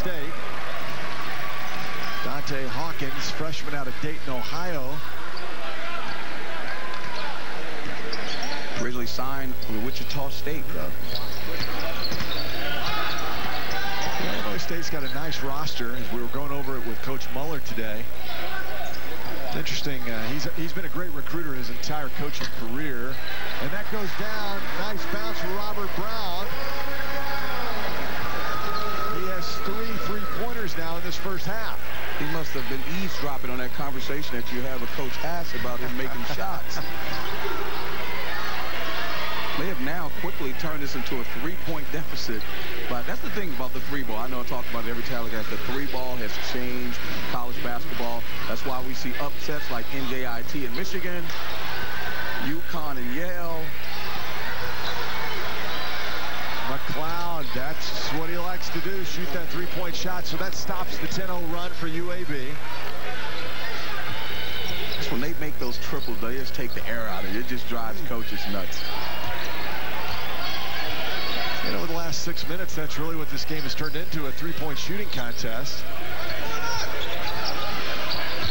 State. Dante Hawkins, freshman out of Dayton, Ohio. Originally signed with Wichita State, though. Illinois State's got a nice roster, as we were going over it with Coach Muller today. Interesting, he's been a great recruiter his entire coaching career. And that goes down. Nice bounce for Robert Brown. He has 3 3-pointers now in this first half. He must have been eavesdropping on that conversation that you have with Coach Hass about him making shots. They have now quickly turned this into a 3-point deficit. But that's the thing about the 3-ball. I know I talk about it every telecast. The 3-ball has changed college basketball. That's why we see upsets like NJIT in Michigan, UConn and Yale. McLeod, that's what he likes to do, shoot that 3-point shot. So that stops the 10-0 run for UAB. When they make those triples, they just take the air out of it. It just drives coaches nuts. You know, in the last 6 minutes, that's really what this game has turned into, a 3-point shooting contest.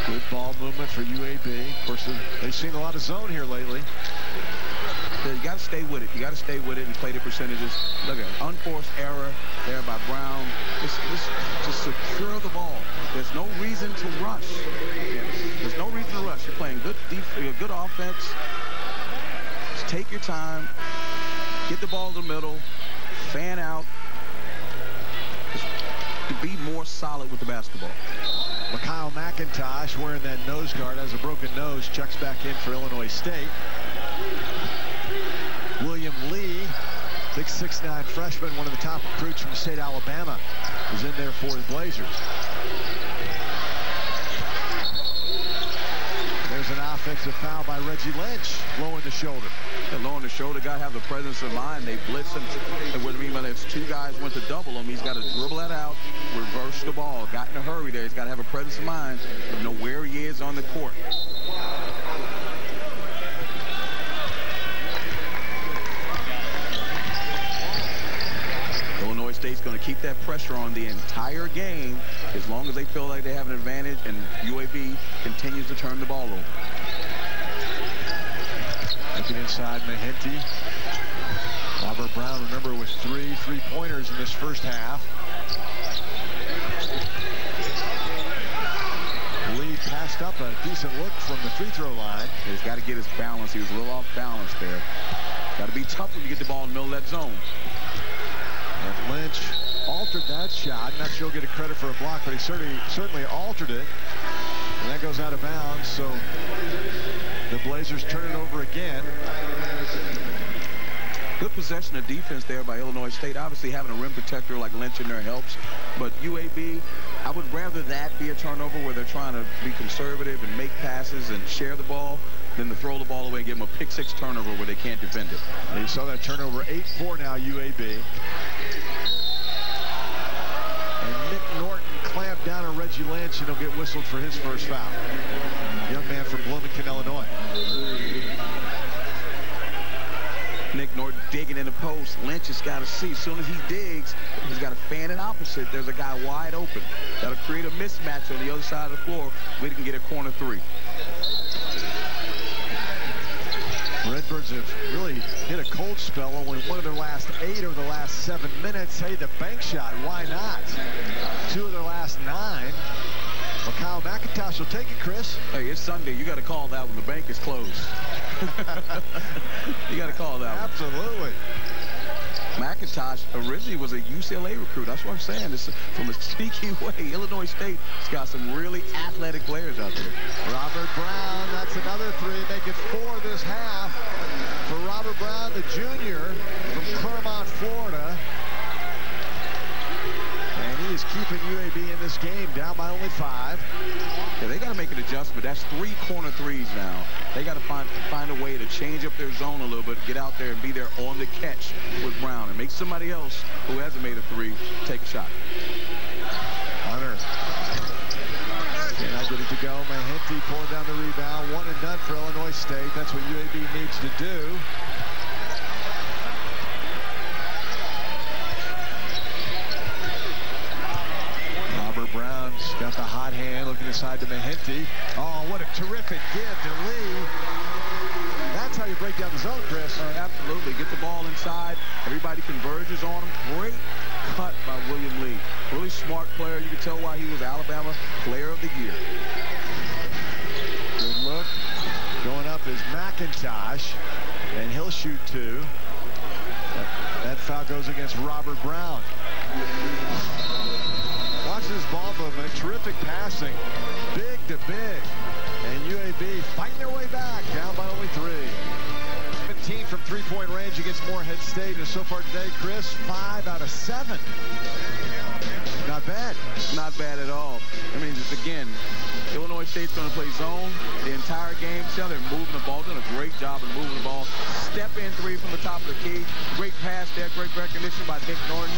Good ball movement for UAB. Of course, they've seen a lot of zone here lately. Yeah, you got to stay with it. You got to stay with it and play the percentages. Look at it. Unforced error there by Brown. Just secure the ball. There's no reason to rush. There's no reason to rush. You're playing good offense. Just take your time. Get the ball in the middle. Fan out. Just to be more solid with the basketball. Mikhail McIntosh, wearing that nose guard, has a broken nose, checks back in for Illinois State. William Lee, big 6'9" freshman, one of the top recruits from the state of Alabama, is in there for the Blazers. There's an offensive foul by Reggie Lynch, low in the shoulder. Yeah, low in the shoulder, got to have the presence of mind. They blitz him. And what I mean by that, 2 guys went to double him. He's got to dribble that out, reverse the ball. Got in a hurry there. He's got to have a presence of mind, know where he is on the court. Illinois State's going to keep that pressure on the entire game as long as they feel like they have an advantage and UAB continues to turn the ball over. Looking inside, Mahinty. Robert Brown, remember, with 3 3-pointers in this first half. Lee passed up a decent look from the free throw line. He's got to get his balance. He was a little off balance there. Got to be tough when you get the ball in the middle of that zone. And Lynch altered that shot. Not sure he'll get a credit for a block, but he certainly altered it. And that goes out of bounds, so the Blazers turn it over again. Good possession of defense there by Illinois State. Obviously, having a rim protector like Lynch in there helps. But UAB, I would rather that be a turnover where they're trying to be conservative and make passes and share the ball than to throw the ball away and give them a pick-6 turnover where they can't defend it. And you saw that turnover, 8-4 now, UAB. And Nick Norton clamped down on Reggie Lynch, and he'll get whistled for his first foul. Young man from Bloomington, Illinois. Nick Norton digging in the post. Lynch has got to see. As soon as he digs, he's got to fan it opposite. There's a guy wide open. Got to create a mismatch on the other side of the floor. We can get a corner 3. Redbirds have really hit a cold spell, only one of their last 8 over the last 7 minutes. Hey, the bank shot, why not? 2 of their last 9. Mikhail McIntosh will take it, Chris. Hey, it's Sunday. You got to call that one. The bank is closed. You got to call that one. Absolutely. McIntosh originally was a UCLA recruit. That's what I'm saying. It's from a sneaky way. Illinois State has got some really athletic players out there. Robert Brown, that's another 3. Make it 4 this half for Robert Brown, the junior from Claremont, Florida. And he is keeping UAB in this game, down by only 5. Yeah, they got to make an adjustment. That's 3 corner 3s now. They got to find a way to change up their zone a little bit, get out there and be there on the catch with Brown and make somebody else who hasn't made a 3 take a shot. Hunter. Cannot get it to go. Mahinty pulling down the rebound. 1 and done for Illinois State. That's what UAB needs to do. hand, looking aside to Mahenti. Oh, what a terrific give to Lee. That's how you break down the zone, Chris. Absolutely. Get the ball inside. Everybody converges on him. Great cut by William Lee. Really smart player. You can tell why he was Alabama Player of the Year. Good look. Going up is McIntosh, and he'll shoot 2. That foul goes against Robert Brown. Watch this ball movement. Terrific passing. Big to big. And UAB fighting their way back. Down by only 3. 17 from three-point range against Morehead State. And so far today, Chris, 5 out of 7. Not bad. Not bad at all. I mean, just again, Illinois State's going to play zone the entire game. See how they're moving the ball, doing a great job of moving the ball. Step in 3 from the top of the key. Great pass there, great recognition by Nick Norton.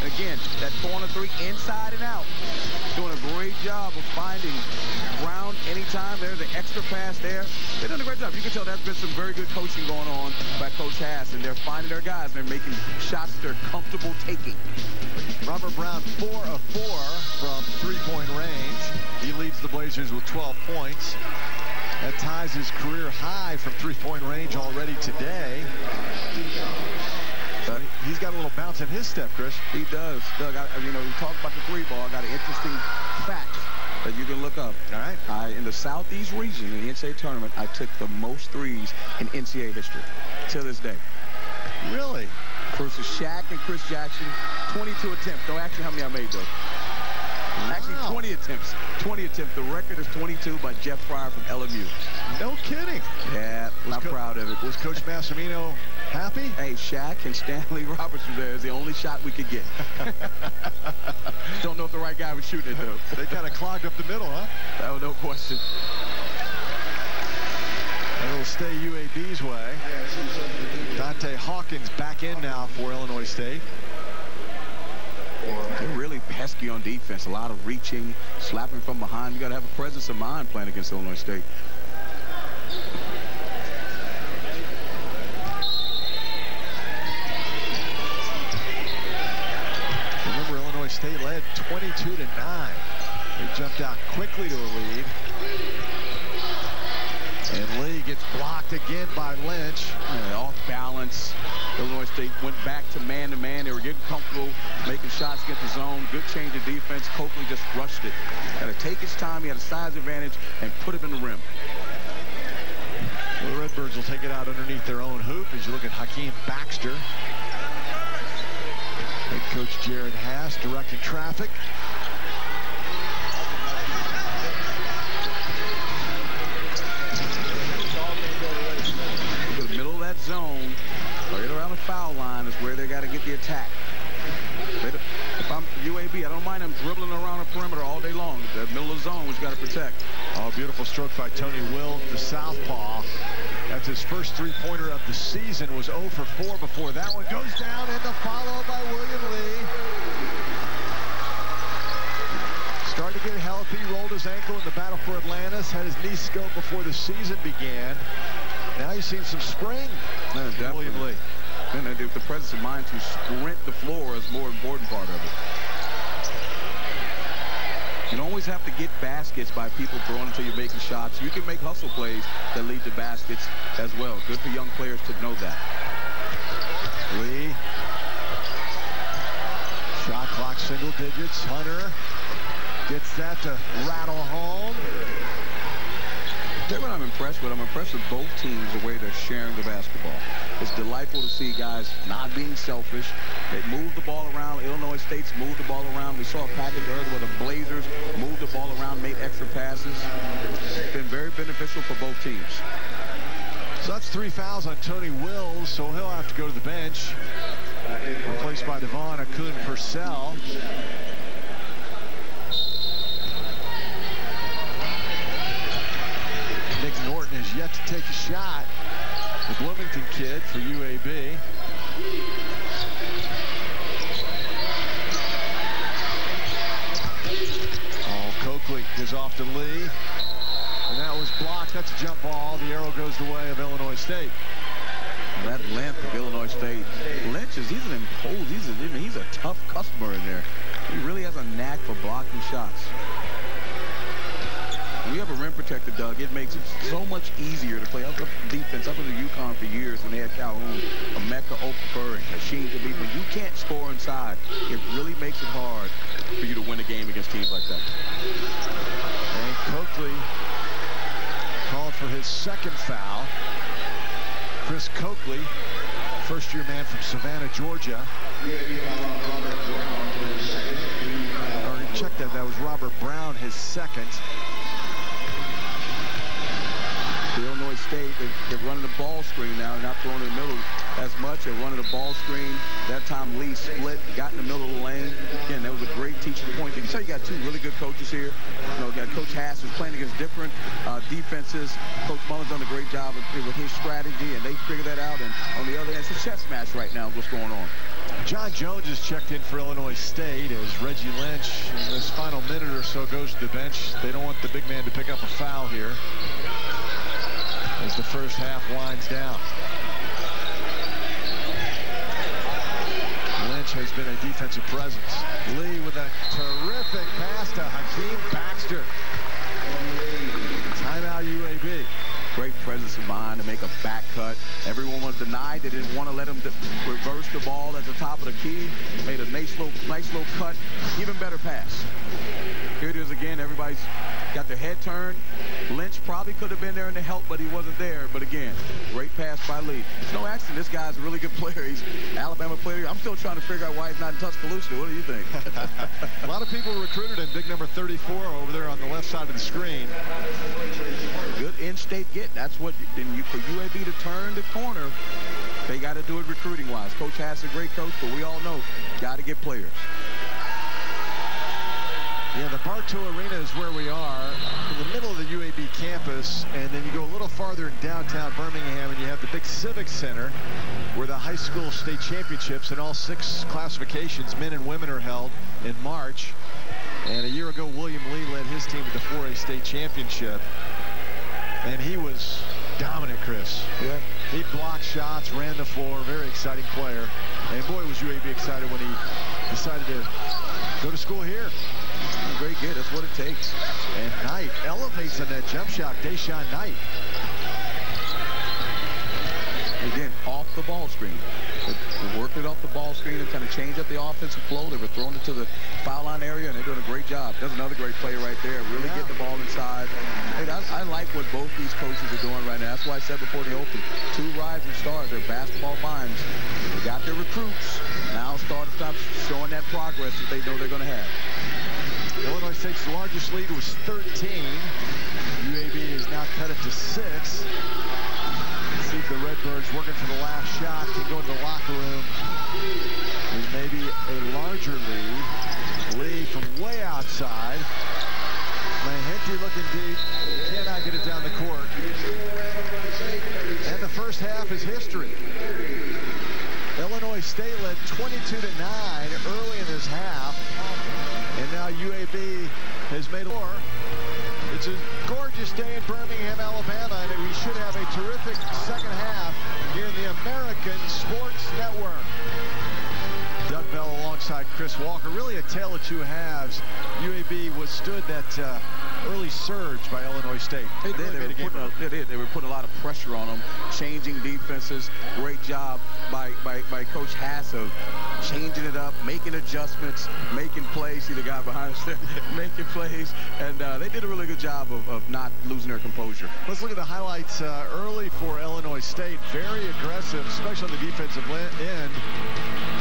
And again, that corner 3 inside and out. Doing a great job of finding Brown anytime. There's an extra pass there. They've done a great job. You can tell there's been some very good coaching going on by Coach Hass, and they're finding their guys. They're making shots they're comfortable taking. Robert Brown 4 of 4 from three-point range. He leads the Blazers with 12 points. That ties his career high from three-point range already today. He's got a little bounce in his step, Chris. He does. Doug, you know, you talk about the 3-ball. I got an interesting fact that you can look up. All right. In the Southeast region in the NCAA tournament, I took the most threes in NCAA history to this day. Really? Versus Shaq and Chris Jackson, 22 attempts. Don't ask me how many I made, though. Actually, 20 attempts. 20 attempts. The record is 22 by Jeff Fryer from LMU. No kidding. Yeah, I'm proud of it. Was Coach Massimino happy? Hey, Shaq and Stanley Roberts were there. It's the only shot we could get. Don't know if the right guy was shooting it, though. They kind of clogged up the middle, huh? That was no question. And it'll stay UAB's way. Dante Hawkins back in now for Illinois State. They're really pesky on defense. A lot of reaching, slapping from behind. You got to have a presence of mind playing against Illinois State. Remember, Illinois State led 22-9. They jumped out quickly to a lead. And Lee gets blocked again by Lynch. Off balance. Illinois State went back to man-to-man. They were getting comfortable, making shots, get the zone. Good change of defense. Coakley just rushed it. Got to take his time. He had a size advantage and put it in the rim. Well, the Redbirds will take it out underneath their own hoop as you look at Hakeem Baxter. Head coach Jared Hass directing traffic. To the middle of that zone, right around the foul line is where they got to get the attack. If I'm UAB, I don't mind them dribbling around the perimeter all day long. The middle of the zone, which you got to protect. Oh, beautiful stroke by Tony Will, the southpaw. That's his first three-pointer of the season. Was 0 for 4 before that one. Goes down, and the follow by William Lee. Started to get healthy, rolled his ankle in the battle for Atlantis, had his knee scoped before the season began. Now you've seen some spring from William Lee. And the presence of mind to sprint the floor is the more important part of it. You don't always have to get baskets by people throwing until you're making shots. You can make hustle plays that lead to baskets as well. Good for young players to know that. Lee. Shot clock single digits. Hunter gets that to rattle home. That's what I'm impressed with. I'm impressed with both teams, the way they're sharing the basketball. It's delightful to see guys not being selfish. They move the ball around. Illinois State's moved the ball around. We saw a package earlier where the Blazers moved the ball around, made extra passes. It's been very beneficial for both teams. So that's 3 fouls on Tony Wills, so he'll have to go to the bench. Replaced by Devon Akun-Purcell. Nick Norton has yet to take a shot. The Bloomington kid for UAB. Oh, Coakley is off to Lee. And that was blocked. That's a jump ball. The arrow goes the way of Illinois State. That length of Illinois State. Lynch he's an imposing. He's a tough customer in there. He really has a knack for blocking shots. When you have a rim protector, Doug, it makes it so much easier to play. I was up defense up in the UConn for years when they had Calhoun, Emeka Okafor, and Hashim Thabit. When you can't score inside, it really makes it hard for you to win a game against teams like that. And Coakley called for his second foul. Chris Coakley, first-year man from Savannah, Georgia. Or check that. That was Robert Brown, his second. The Illinois State, they're running the ball screen now. They're not throwing in the middle as much. They're running the ball screen. That time Lee split, got in the middle of the lane. Again, that was a great teaching point. You can tell you got two really good coaches here. You know, you got Coach Hass who's playing against different defenses. Coach Mullen's done a great job with his strategy, and they figured that out. And on the other end, it's a chess match right now. What's going on? John Jones has checked in for Illinois State as Reggie Lynch in this final minute or so goes to the bench. They don't want the big man to pick up a foul here as the first half winds down. Lynch has been a defensive presence. Lee with a terrific pass to Hakeem Baxter. Timeout UAB. Great presence of mind to make a back cut. Everyone was denied. They didn't want to let him reverse the ball at the top of the key. Made a nice little cut. Even better pass. Here it is again. Everybody's got their head turned. Lynch probably could have been there in the help, but he wasn't there. But again, great pass by Lee. It's no accident. This guy's a really good player. He's an Alabama player. I'm still trying to figure out why he's not in Tuscaloosa. What do you think? A lot of people recruited him. Big number 34 over there on the left side of the screen. Good in-state get. That's what for UAB to turn the corner, they got to do it recruiting-wise. Coach Hass is a great coach, but we all know got to get players. Yeah, the Bartow Arena is where we are, in the middle of the UAB campus, and then you go a little farther in downtown Birmingham, and you have the big Civic Center, where the high school state championships in all 6 classifications, men and women, are held in March. And a year ago, William Lee led his team to the 4A state championship, and he was dominant, Chris. Yeah. He blocked shots, ran the floor, very exciting player. And boy, was UAB excited when he decided to go to school here. Great get. That's what it takes. And Knight elevates on that jump shot. Deshaun Knight. Again, off the ball screen. They worked it off the ball screen and kind of changed up the offensive flow. They were throwing it to the foul line area, and they're doing a great job. There's another great play right there. Really get the ball inside. Hey, I like what both these coaches are doing right now. That's why I said before the open, 2 rising stars. They're basketball minds. They got their recruits. Now start showing that progress that they know they're going to have. Illinois State's largest lead was 13. UAB is now cut it to 6. See if the Redbirds, working for the last shot, can go into the locker room with maybe a larger lead. Lee from way outside. Mahenti looking deep. Cannot get it down the court. And the first half is history. Illinois State led 22-9 early in this half. And now UAB has made a score. It's a gorgeous day in Birmingham, Alabama, and we should have a terrific second half here in the American Sports Network. Doug Bell alongside Chris Walker. Really a tale of 2 halves. UAB withstood that early surge by Illinois State. They were putting a lot of pressure on them, changing defenses. Great job by Coach Hass of changing it up, making adjustments, making plays. See the guy behind us there, making plays. And they did a really good job of not losing their composure. Let's look at the highlights early for Illinois State. Very aggressive, especially on the defensive end.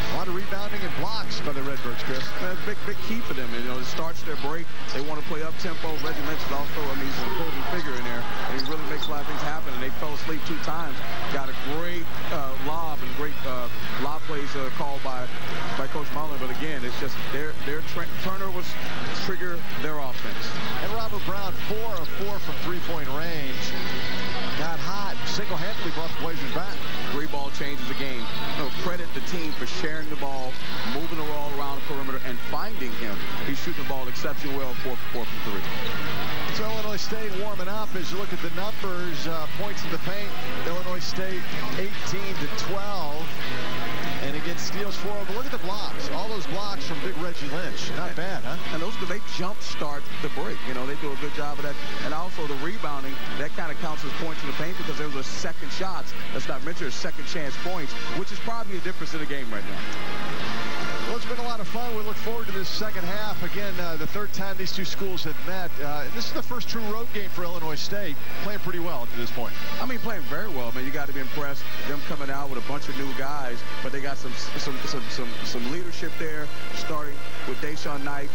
A lot of rebounding and blocks by the Redbirds, Chris. That's a big key for them. And, you know, it starts their break. They want to play up-tempo. Reggie Lynch is also, he's an opposing figure in there. And he really makes a lot of things happen. And they fell asleep 2 times. Got a great lob and great lob plays called by Coach Mullen. But again, it's just their turnovers trigger their offense. And Robert Brown, 4 of 4 from 3-point range. Got hot. Single-handedly brought the Blazers back. 3 ball changes the game. You know, credit the team for sharing the ball, moving the ball around the perimeter, and finding him. He's shooting the ball exceptionally well, 4 for 4 from 3. So Illinois State warming up. As you look at the numbers, points in the paint, Illinois State 18-12. And again, steals 4 of them. Look at the blocks. All those blocks from big Reggie Lynch. Not bad, huh? And those, they jump start the break. You know, they do a good job of that. And also the rebounding, that kind of counts as points in the paint because there was a second shots. Let's not mention a second chance points, which is probably a difference in the game right now. Well, it's been a lot of fun. We look forward to this second half. Again, the third time these two schools have met. And this is the first true road game for Illinois State. Playing pretty well to this point. I mean, playing very well. I mean, you got to be impressed. Them coming out with a bunch of new guys, but they got some leadership there, starting with Deshaun Knight.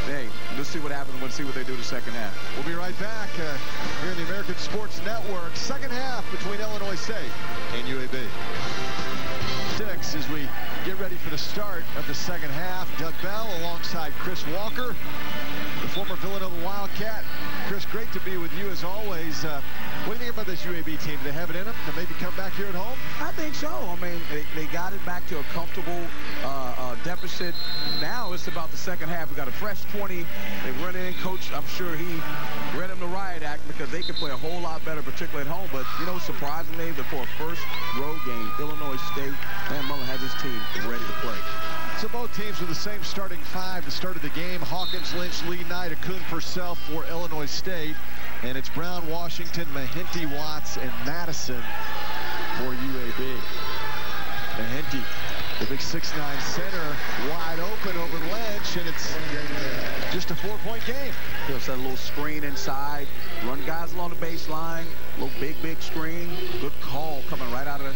Hey, let's see what happens. Let's see what they do the second half. We'll be right back here in the American Sports Network. Second half between Illinois State and UAB. 6 as we get ready for the start of the second half. Doug Bell alongside Chris Walker, the former Villanova Wildcat. Chris, great to be with you as always. What do you think about this UAB team? Do they have it in them to maybe come back here at home? I think so. I mean, they got it back to a comfortable deficit. Now it's about the second half. We got a fresh 20. They run in. Coach, I'm sure he read them the riot act because they can play a whole lot better, particularly at home. But, you know, surprisingly, for a first road game, Illinois State, Dan Mullen has his team ready to play. So both teams with the same starting 5 to start of the game. Hawkins, Lynch, Lee Knight, Akun Purcell for Illinois State. And it's Brown, Washington, Mahinty, Watts, and Madison for UAB. Mahinty, the big 6'9" center, wide open over Lynch, and it's just a 4-point game. He'll set a little screen inside, run guys along the baseline, little big screen. Good call coming right out of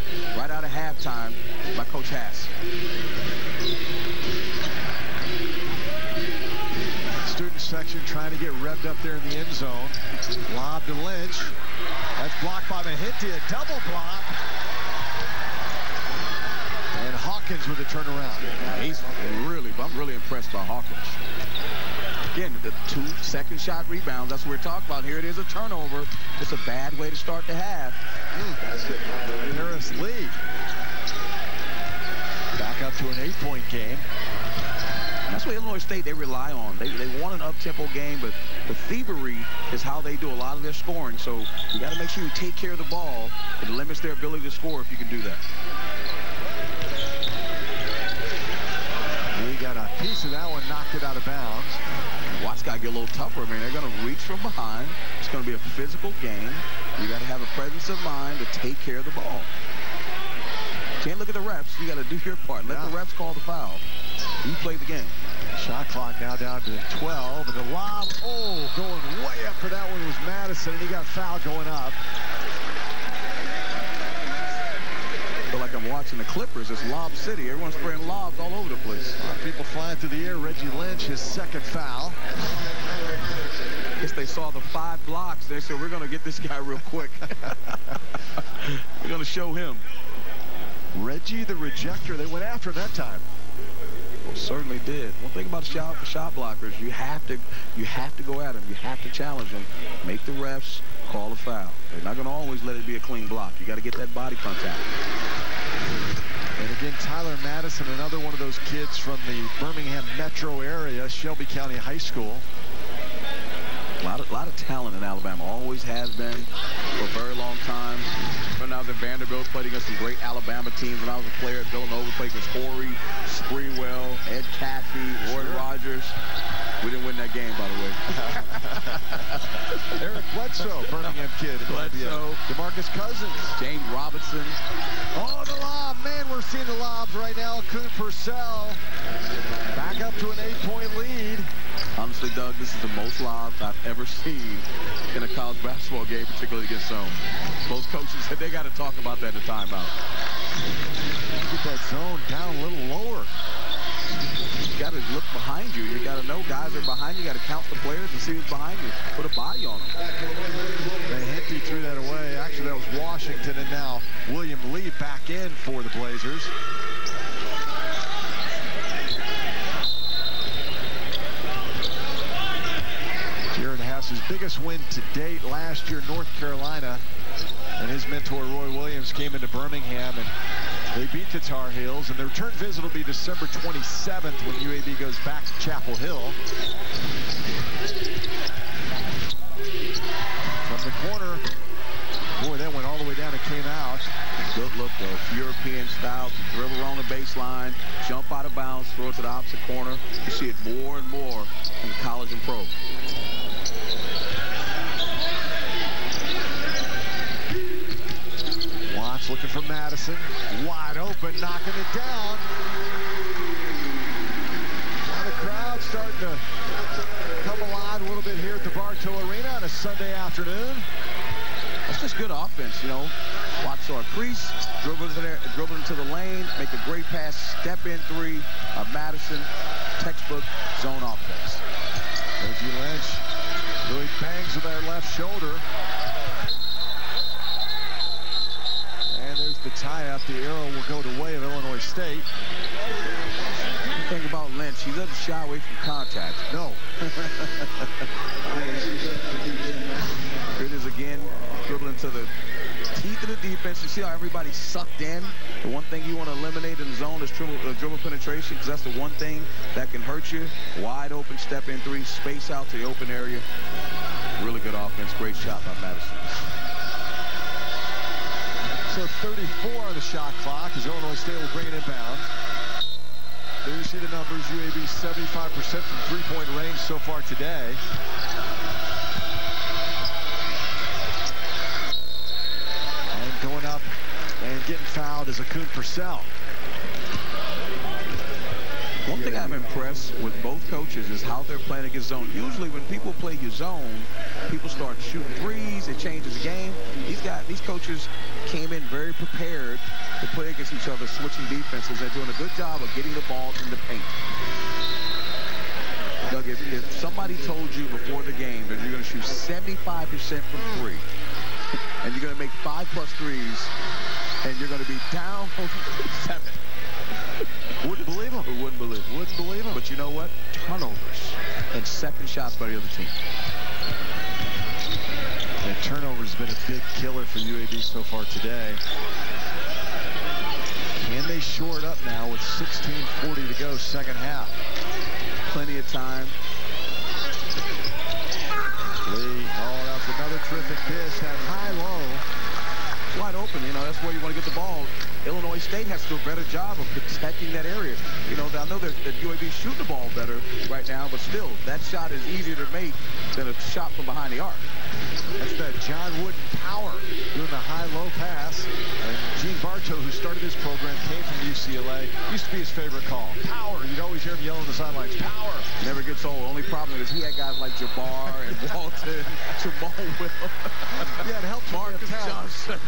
halftime by Coach Hass. Student section trying to get revved up there in the end zone. Lob to Lynch. That's blocked by Mahinty, a double block. And Hawkins with a turnaround. I'm really impressed by Hawkins. Again, the 2 second shot rebounds. That's what we're talking about. Here it is, a turnover. It's a bad way to start the half. Harris Lee. Back up to an 8-point game. That's what Illinois State, they rely on. They want an up-tempo game, but the thievery is how they do a lot of their scoring. So you got to make sure you take care of the ball. It limits their ability to score if you can do that. He got a piece of that one, knocked it out of bounds. Watts got to get a little tougher. I mean, they're going to reach from behind. It's going to be a physical game. You got to have a presence of mind to take care of the ball. Can't look at the refs. You got to do your part. Let the refs call the foul. You play the game. Shot clock now down to 12. And the lob, going way up for that one was Madison. And he got fouled going up. Feel like I'm watching the Clippers. It's Lob City. Everyone's spraying lobs all over the place. A lot of people flying through the air. Reggie Lynch, his second foul. I guess they saw the 5 blocks. They said, we're going to get this guy real quick. We're going to show him. Reggie the rejector. They went after him that time. Well, certainly did. One thing about shot blockers, you have to go at them. You have to challenge them. Make the refs call a foul. They're not going to always let it be a clean block. You got to get that body contact. And again, Tyler Madison, another one of those kids from the Birmingham metro area, Shelby County High School. A lot of talent in Alabama, always has been for a very long time. When I was at Vanderbilt, played against some great Alabama teams. When I was a player at Villanova, played against Horry, Sprewell, Ed Caffey, Roy Rogers. We didn't win that game, by the way. Eric Bledsoe, Birmingham kid. Bledsoe. DeMarcus Cousins. James Robinson. Oh, the lob. Man, we're seeing the lobs right now. Akun Purcell back up to an 8-point lead. Honestly, Doug, this is the most lobs I've ever seen in a college basketball game, particularly against zone. Most coaches said they got to talk about that in the timeout. Get that zone down a little lower. You got to look behind you. You got to know guys are behind you. You got to count the players and see who's behind you. Put a body on them. Mahinty threw that away. Actually, that was Washington, and now William Lee back in for the Blazers. Jared Hass's biggest win to date last year, North Carolina, and his mentor Roy Williams came into Birmingham and they beat the Tar Heels, and the return visit will be December 27th when UAB goes back to Chapel Hill. From the corner, boy, that went all the way down and came out. Good look, though. European style. Dribble on the baseline, jump out of bounds, throw it to the opposite corner. You see it more and more in college and pro. Watts looking for Madison. Wide open, knocking it down. Now the crowd starting to come alive a little bit here at the Bartow Arena on a Sunday afternoon. That's just good offense, you know. Watts saw a crease, dribble into the lane, make a great pass, step in three. Madison, textbook zone offense. Reggie Lynch really bangs with that left shoulder. And there's the tie-up. The arrow will go the way of Illinois State. The thing about Lynch, he doesn't shy away from contact. No. Here it is again, dribbling to the teeth of the defense. You see how everybody's sucked in? The one thing you want to eliminate in the zone is dribble penetration, because that's the one thing that can hurt you. Wide open, step in three, space out to the open area. Really good offense. Great shot by Madison. So 34 on the shot clock as Illinois State will bring it inbound. There you see the numbers. UAB 75% from three-point range so far today. And going up and getting fouled is Akun Purcell. One thing I'm impressed with both coaches is how they're playing against zone. Usually when people play your zone, people start shooting threes. It changes the game. These coaches came in very prepared to play against each other, switching defenses. They're doing a good job of getting the ball in the paint. Doug, if somebody told you before the game that you're going to shoot 75% from three, and you're going to make 5+ threes, and you're going to be down 7. Wouldn't believe him. We wouldn't believe him. Wouldn't believe him. But you know what? Turnovers and second shots by the other team. And turnovers has been a big killer for UAB so far today. Can they shore it up now with 16:40 to go, second half? Plenty of time. Lee, oh, that was another terrific dish. That high-low. Wide open, you know, that's where you want to get the ball. Illinois State has to do a better job of protecting that area. You know, I know that UAB shooting the ball better right now, but still, that shot is easier to make than a shot from behind the arc. That's that John Wooden power doing the high-low pass. And Gene Bartow, who started this program, came from UCLA. Used to be his favorite call. Power. You'd always hear him yelling on the sidelines. Power. Never gets old. Only problem is he had guys like Jabbar and Walton, Jamal Will. Yeah, it helped Marcus Johnson.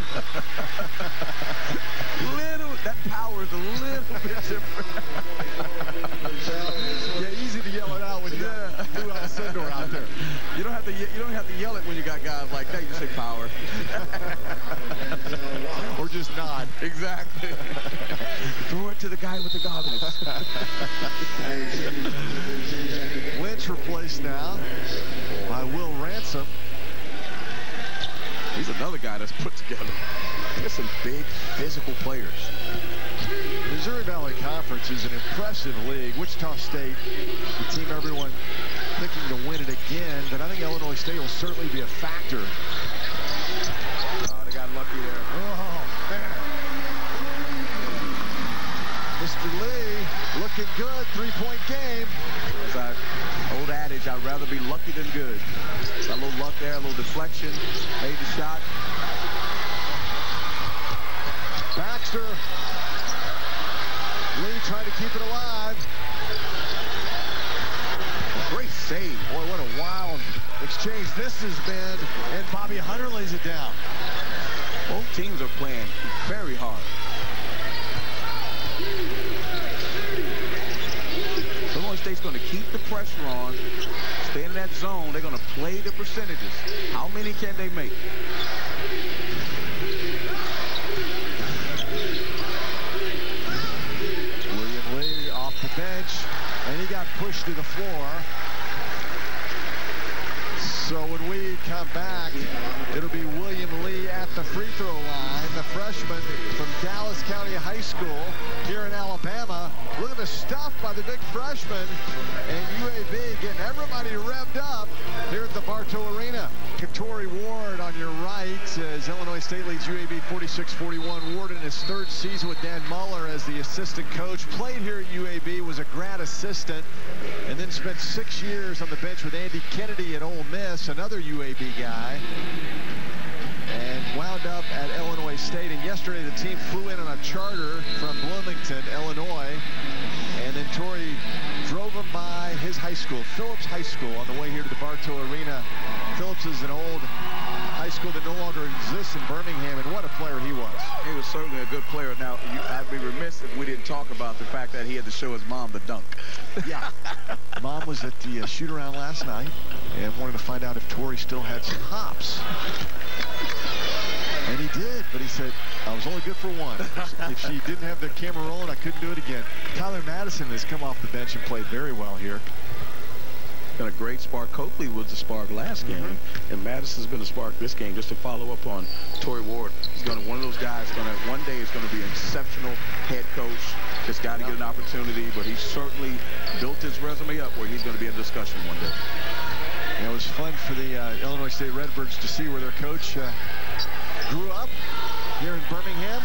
That power is a little bit different. Yeah, easy to yell it out when you got Lou Alcindor out there. You don't have to yell it when you got guys like that. You just say power. Or just nod. Exactly. Throw it to the guy with the goggles. Lynch replaced now by Will Ransom. He's another guy that's put together. There's some big physical players. Missouri Valley Conference is an impressive league. Wichita State, the team everyone picking to win it again, but I think Illinois State will certainly be a factor. They got lucky there. Oh, man. Mr. Lee looking good, three-point game. There's that old adage, I'd rather be lucky than good. Got a little luck there, a little deflection, made the shot. Baxter. Lee trying to keep it alive. Great save. Boy, what a wild exchange this has been. And Bobby Hunter lays it down. Both teams are playing very hard. Illinois State's going to keep the pressure on, stay in that zone. They're going to play the percentages. How many can they make? William Lee off the bench, and he got pushed to the floor. So when we come back, it'll be William Lee at the free throw line, the freshman from Dallas County High School here in Alabama. Look at the stuffed by the big freshman, and UAB getting everybody revved up here at the Bartow Arena. Tory Ward on your right as Illinois State leads UAB 46-41. Ward in his 3rd season with Dan Muller as the assistant coach. Played here at UAB, was a grad assistant, and then spent 6 years on the bench with Andy Kennedy at Ole Miss, another UAB guy, and wound up at Illinois State. And yesterday the team flew in on a charter from Bloomington, Illinois, and then Tory drove him by his high school, Phillips High School, on the way here to the Bartow Arena. Phillips is an old high school that no longer exists in Birmingham, and what a player he was. He was certainly a good player. Now, I'd be remiss if we didn't talk about the fact that he had to show his mom the dunk. Yeah. Mom was at the shoot-around last night and wanted to find out if Tory still had some hops. And he did, but he said, I was only good for one. If she didn't have the camera rolling, I couldn't do it again. Tyler Madison has come off the bench and played very well here. Been a great spark. Coakley was the spark last game, and Madison's been a spark this game. Just to follow up on Tory Ward, he's going to one of those guys. One day is going to be an exceptional head coach. Just got to get an opportunity, but he's certainly built his resume up where he's going to be in discussion one day. It was fun for the Illinois State Redbirds to see where their coach grew up here in Birmingham.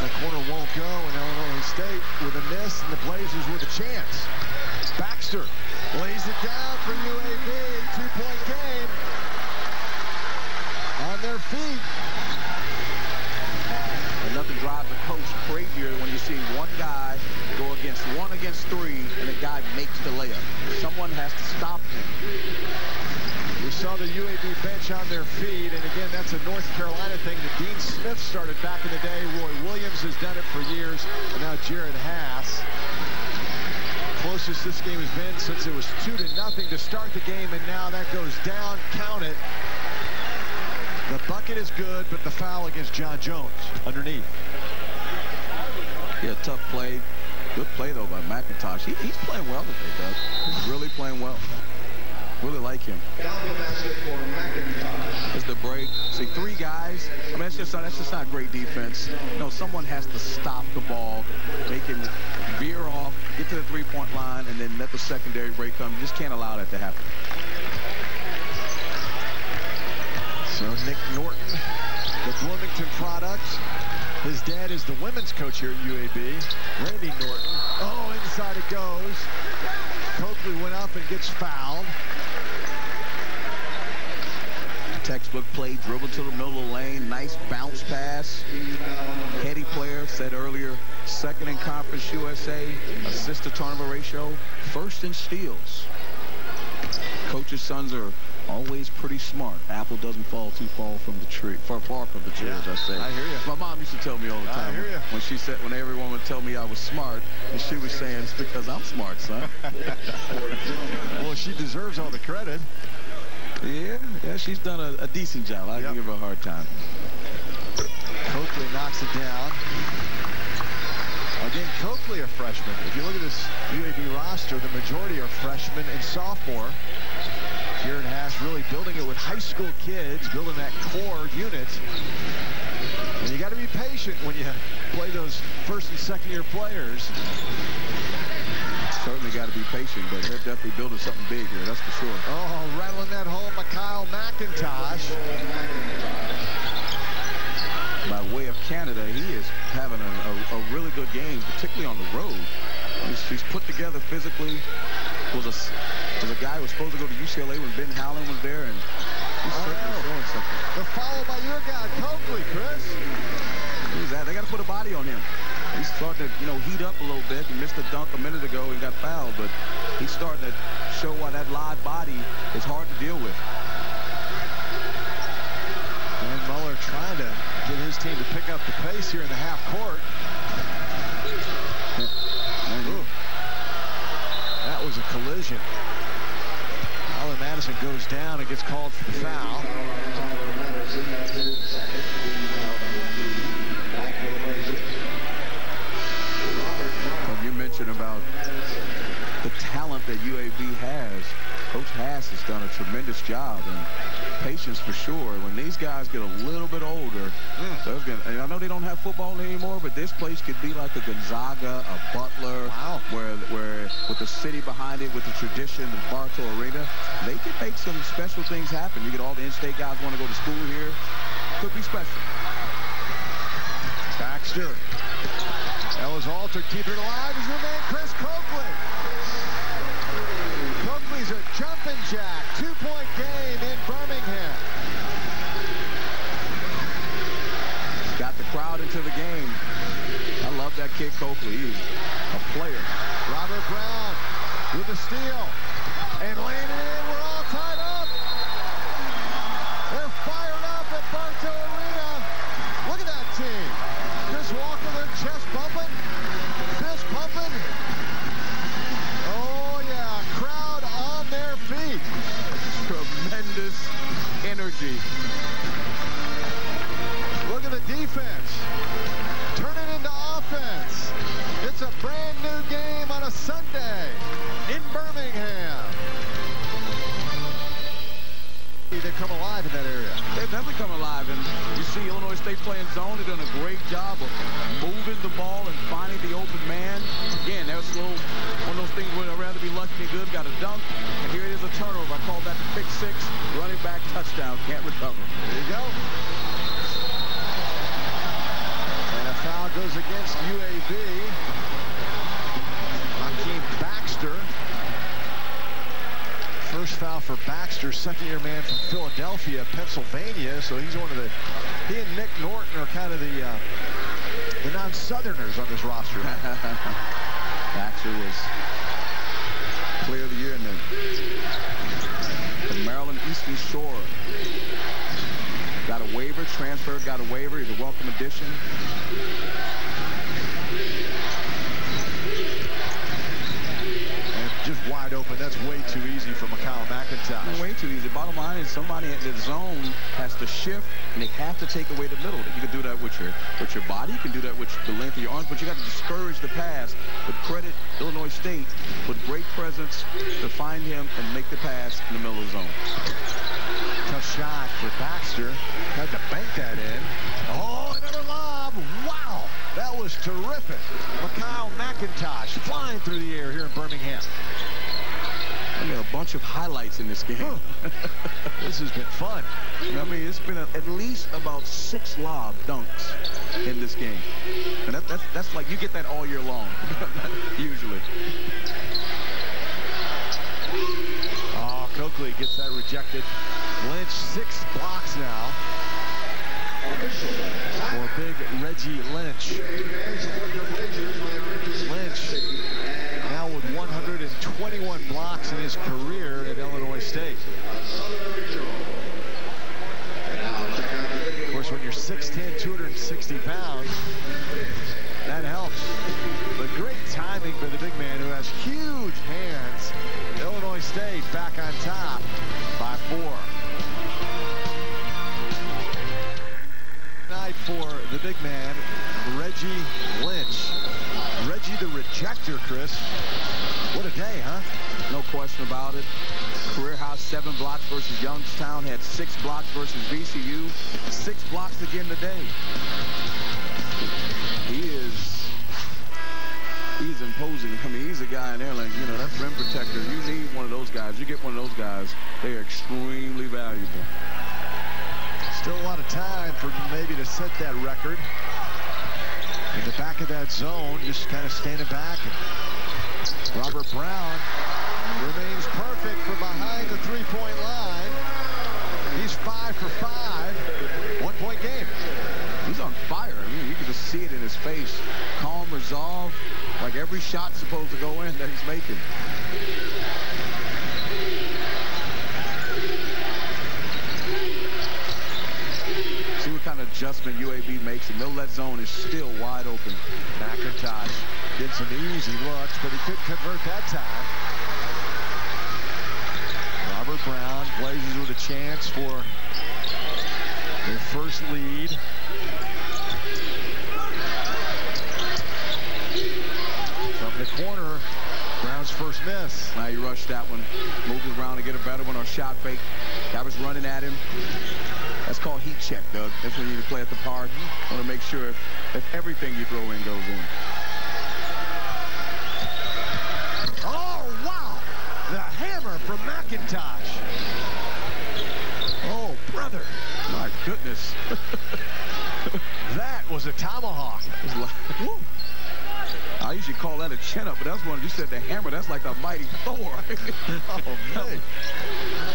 The corner won't go, and Illinois State with a miss, and the Blazers with a chance. Baxter lays it down for UAB. 2-point game on their feet. And nothing drives a coach crazier when you see one guy go against 1 against 3, and the guy makes the layup. Someone has to stop him. We saw the UAB bench on their feet, and again, that's a North Carolina thing that Dean Smith started back in the day. Roy Williams has done it for years, and now Jared Haas. Closest this game has been since it was 2-0 to start the game, and now that goes down. Count it. The bucket is good, but the foul against John Jones underneath. Yeah, tough play. Good play, though, by McIntosh. He's playing well today, Doug. He's really playing well. Really like him. It's the break. See, 3 guys. I mean, that's just not great defense. No, someone has to stop the ball. They can veer off, get to the 3-point line, and then let the secondary break come. You just can't allow that to happen. So Nick Norton, the Bloomington product. His dad is the women's coach here at UAB, Randy Norton. Oh, inside it goes. Coakley went up and gets fouled. Textbook play, dribble to the middle of the lane, nice bounce pass. Heady player, said earlier, 2nd in Conference USA, assist to turnover ratio, 1st in steals. Coach's sons are always pretty smart. Apple doesn't fall too far from the tree, far from the tree, as I say. I hear you. My mom used to tell me all the time. I hear you. When everyone would tell me I was smart, and she was saying, it's because I'm smart, son. Well, she deserves all the credit. Yeah, she's done a decent job. I can give her a hard time. Coakley knocks it down. Again, Coakley a freshman. If you look at this UAB roster, the majority are freshmen and sophomore. Jared Haas really building it with high school kids, building that core unit. And you got to be patient when you play those 1st and 2nd year players. Certainly got to be patient, but they're definitely building something big here, that's for sure. Oh, rattling that home, Kyle McIntosh. By way of Canada, he is having a really good game, particularly on the road. He's put together physically. Was a guy who was supposed to go to UCLA when Ben Howland was there, and he's certainly showing something. The follow by your guy, Coakley, Chris. Who's that? They got to put a body on him. He's starting to, heat up a little bit. He missed a dunk a minute ago and got fouled, but he's starting to show why that live body is hard to deal with. And Muller trying to get his team to pick up the pace here in the half court. That was a collision. Tyler Madison goes down and gets called for the foul. You mentioned about the talent that UAB has. Coach Haas has done a tremendous job, and patience for sure. When these guys get a little bit older, and I know they don't have football anymore, but this place could be like a Gonzaga, a Butler, wow, where with the city behind it, with the tradition of Bartow Arena, they could make some special things happen. You get all the in-state guys want to go to school here. Could be special. Baxter. Ella's altered, keeping it alive is your man, Chris Coakley. Coakley's a jumping jack. 2-point game in Birmingham. Got the crowd into the game. I love that kid, Coakley. He's a player. Robert Brown with the steal. And laying it in. We're all tied up. They're fired up at Bartow Arena. Look at that team. Chris Walker, their chest bumping. Fist pumping. Oh, yeah. Crowd on their feet. Tremendous energy. Look at the defense. Turn it into offense. It's a brand new game on a Sunday in Birmingham. They come alive in that area. They've definitely come alive, and you see Illinois State playing zone. They've done a great job of moving the ball and finding the open man. Again, that's a little one of those things where I'd rather be lucky than good. Got a dunk, and here it is, a turnover. I call that the pick six. Running back touchdown, can't recover. There you go. And a foul goes against UAB. Hakeem Baxter. First foul for Baxter, second-year man from Philadelphia, Pennsylvania. So he's one of the, he and Nick Norton are kind of the non-Southerners on this roster. Baxter was player of the year in the Maryland Eastern Shore. Got a waiver, transferred, got a waiver. He's a welcome addition. Just wide open. That's way too easy for Mikhail McIntosh. Way too easy. Bottom line is somebody in the zone has to shift, and they have to take away the middle. You can do that with your body. You can do that with the length of your arms, but you got to discourage the pass. But credit Illinois State with great presence to find him and make the pass in the middle of the zone. Tough shot for Baxter. Had to bank that in. Oh, another lob. Wow. That was terrific. Mikhail McIntosh flying through the air here in Birmingham. I got a bunch of highlights in this game. This has been fun. I mean, it's been at least about 6 lob dunks in this game. And that's like, you get that all year long, usually. Oh, Coakley gets that rejected. Lynch, 6 blocks now for big Reggie Lynch. Lynch now with 121 blocks in his career at Illinois State. Of course, when you're 6'10", 260 pounds, that helps. But great timing by the big man who has huge hands. Illinois State back on top by 4. Night for the big man, Reggie Lynch. Reggie the rejector, Chris. What a day, huh? No question about it. Career high 7 blocks versus Youngstown. Had 6 blocks versus VCU. 6 blocks again today. He's imposing. I mean, he's a guy in there like, you know, that's rim protector. You need one of those guys. You get one of those guys, they are extremely valuable. Still a lot of time for maybe to set that record. In the back of that zone, just kind of standing back. And Robert Brown remains perfect from behind the 3-point line. He's 5 for 5. 1-point game. He's on fire. I mean, you can just see it in his face. Calm, resolve, like every shot's supposed to go in that he's making. See what kind of adjustment UAB makes. The middle of that zone is still wide open. McIntosh did some easy looks, but he couldn't convert that time. Robert Brown Blazers with a chance for their first lead. From the corner, Brown's first miss. Now he rushed that one. Moved it around to get a better one or shot fake. Guy was running at him. That's called heat check, Doug. That's when you need to play at the park. Want to make sure if everything you throw in goes in. Oh, wow. The hammer from McIntosh. Oh, brother. My goodness. That was a tomahawk. It was like, woo. I usually call that a chin-up, but that's one you said the hammer. That's like the mighty Thor. Oh, man.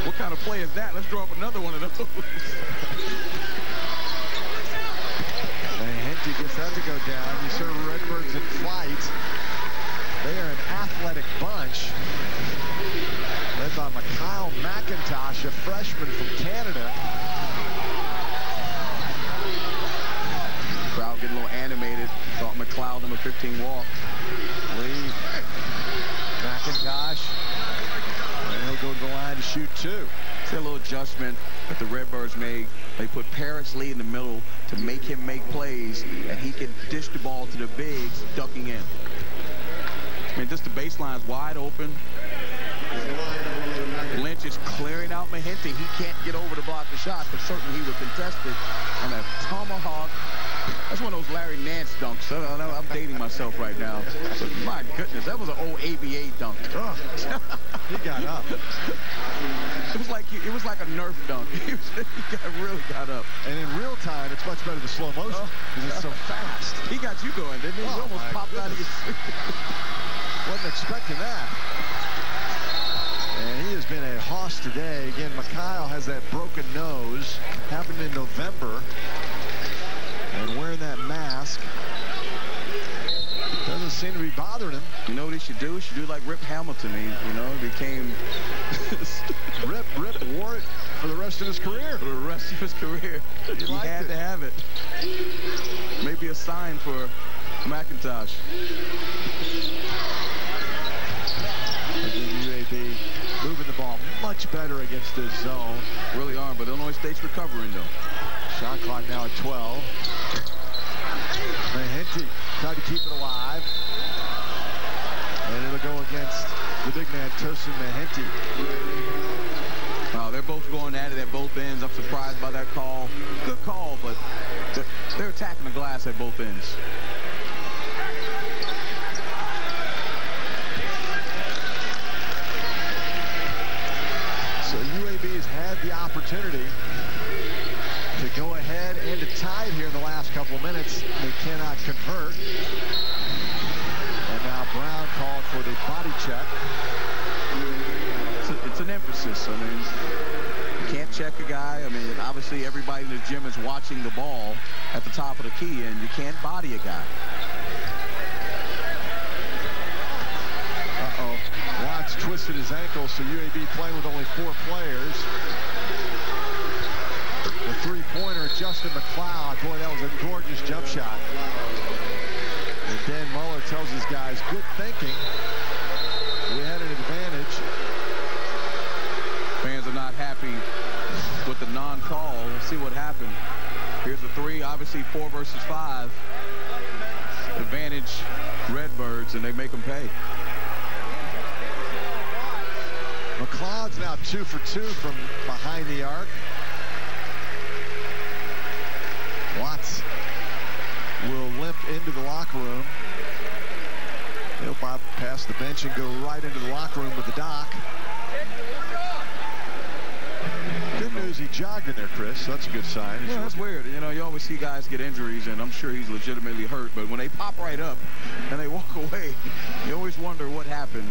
What kind of play is that? Let's draw up another one of those. And Henty gets that to go down. You saw Redbirds in flight. They are an athletic bunch. Led by Kyle McIntosh, a freshman from Canada. Crowd getting a little animated. Thought McLeod, number 15, walk. Lee. McIntosh. And he'll go to the line to shoot two. See a little adjustment that the Redbirds made. They put Paris Lee in the middle to make him make plays, and he can dish the ball to the bigs, ducking in. I mean, just the baseline is wide open. Lynch is clearing out Mahente. He can't get over to block the shot, but certainly he would contest it. And a tomahawk. That's one of those Larry Nance dunks. I'm dating myself right now. So, my goodness, that was an old ABA dunk. Oh, he got up. It was like a Nerf dunk. He really got up. And in real time, it's much better than slow motion because it's so fast. He got you going, didn't he? Oh, he almost popped out of your seat. Wasn't expecting that. And he has been a hoss today. Again, Mikhail has that broken nose. Happened in November. And wearing that mask doesn't seem to be bothering him. You know what he should do? He should do like Rip Hamilton. He became... Rip wore it for the rest of his career. For the rest of his career. He had to have it. Maybe a sign for McIntosh. Again, UAB moving the ball much better against this zone. Really are, but Illinois State's recovering, though. Shot clock now at 12. Mahente tried to keep it alive. And it'll go against the big man, Tosin Mahente. They're both going at it at both ends. I'm surprised by that call. Good call, but they're attacking the glass at both ends. So UAB has had the opportunity to go ahead and to tie it here in the last couple of minutes. They cannot convert. And now Brown called for the body check. It's an emphasis. I mean, you can't check a guy. I mean, obviously everybody in the gym is watching the ball at the top of the key, and you can't body a guy. Uh-oh. Watts twisted his ankle, so UAB playing with only 4 players. The three-pointer, Justin McLeod. Boy, that was a gorgeous jump shot. And Dan Muller tells his guys, good thinking. We had an advantage. Fans are not happy with the non-call. Let's see what happened. Here's the three, obviously 4 versus 5. Advantage Redbirds, and they make them pay. McLeod's now 2 for 2 from behind the arc. Watts will limp into the locker room. He'll bypass the bench and go right into the locker room with the doc. Good news, he jogged in there, Chris. So that's a good sign. Yeah, that's weird. You know, you always see guys get injuries, and I'm sure he's legitimately hurt. But when they pop right up and they walk away, you always wonder what happened.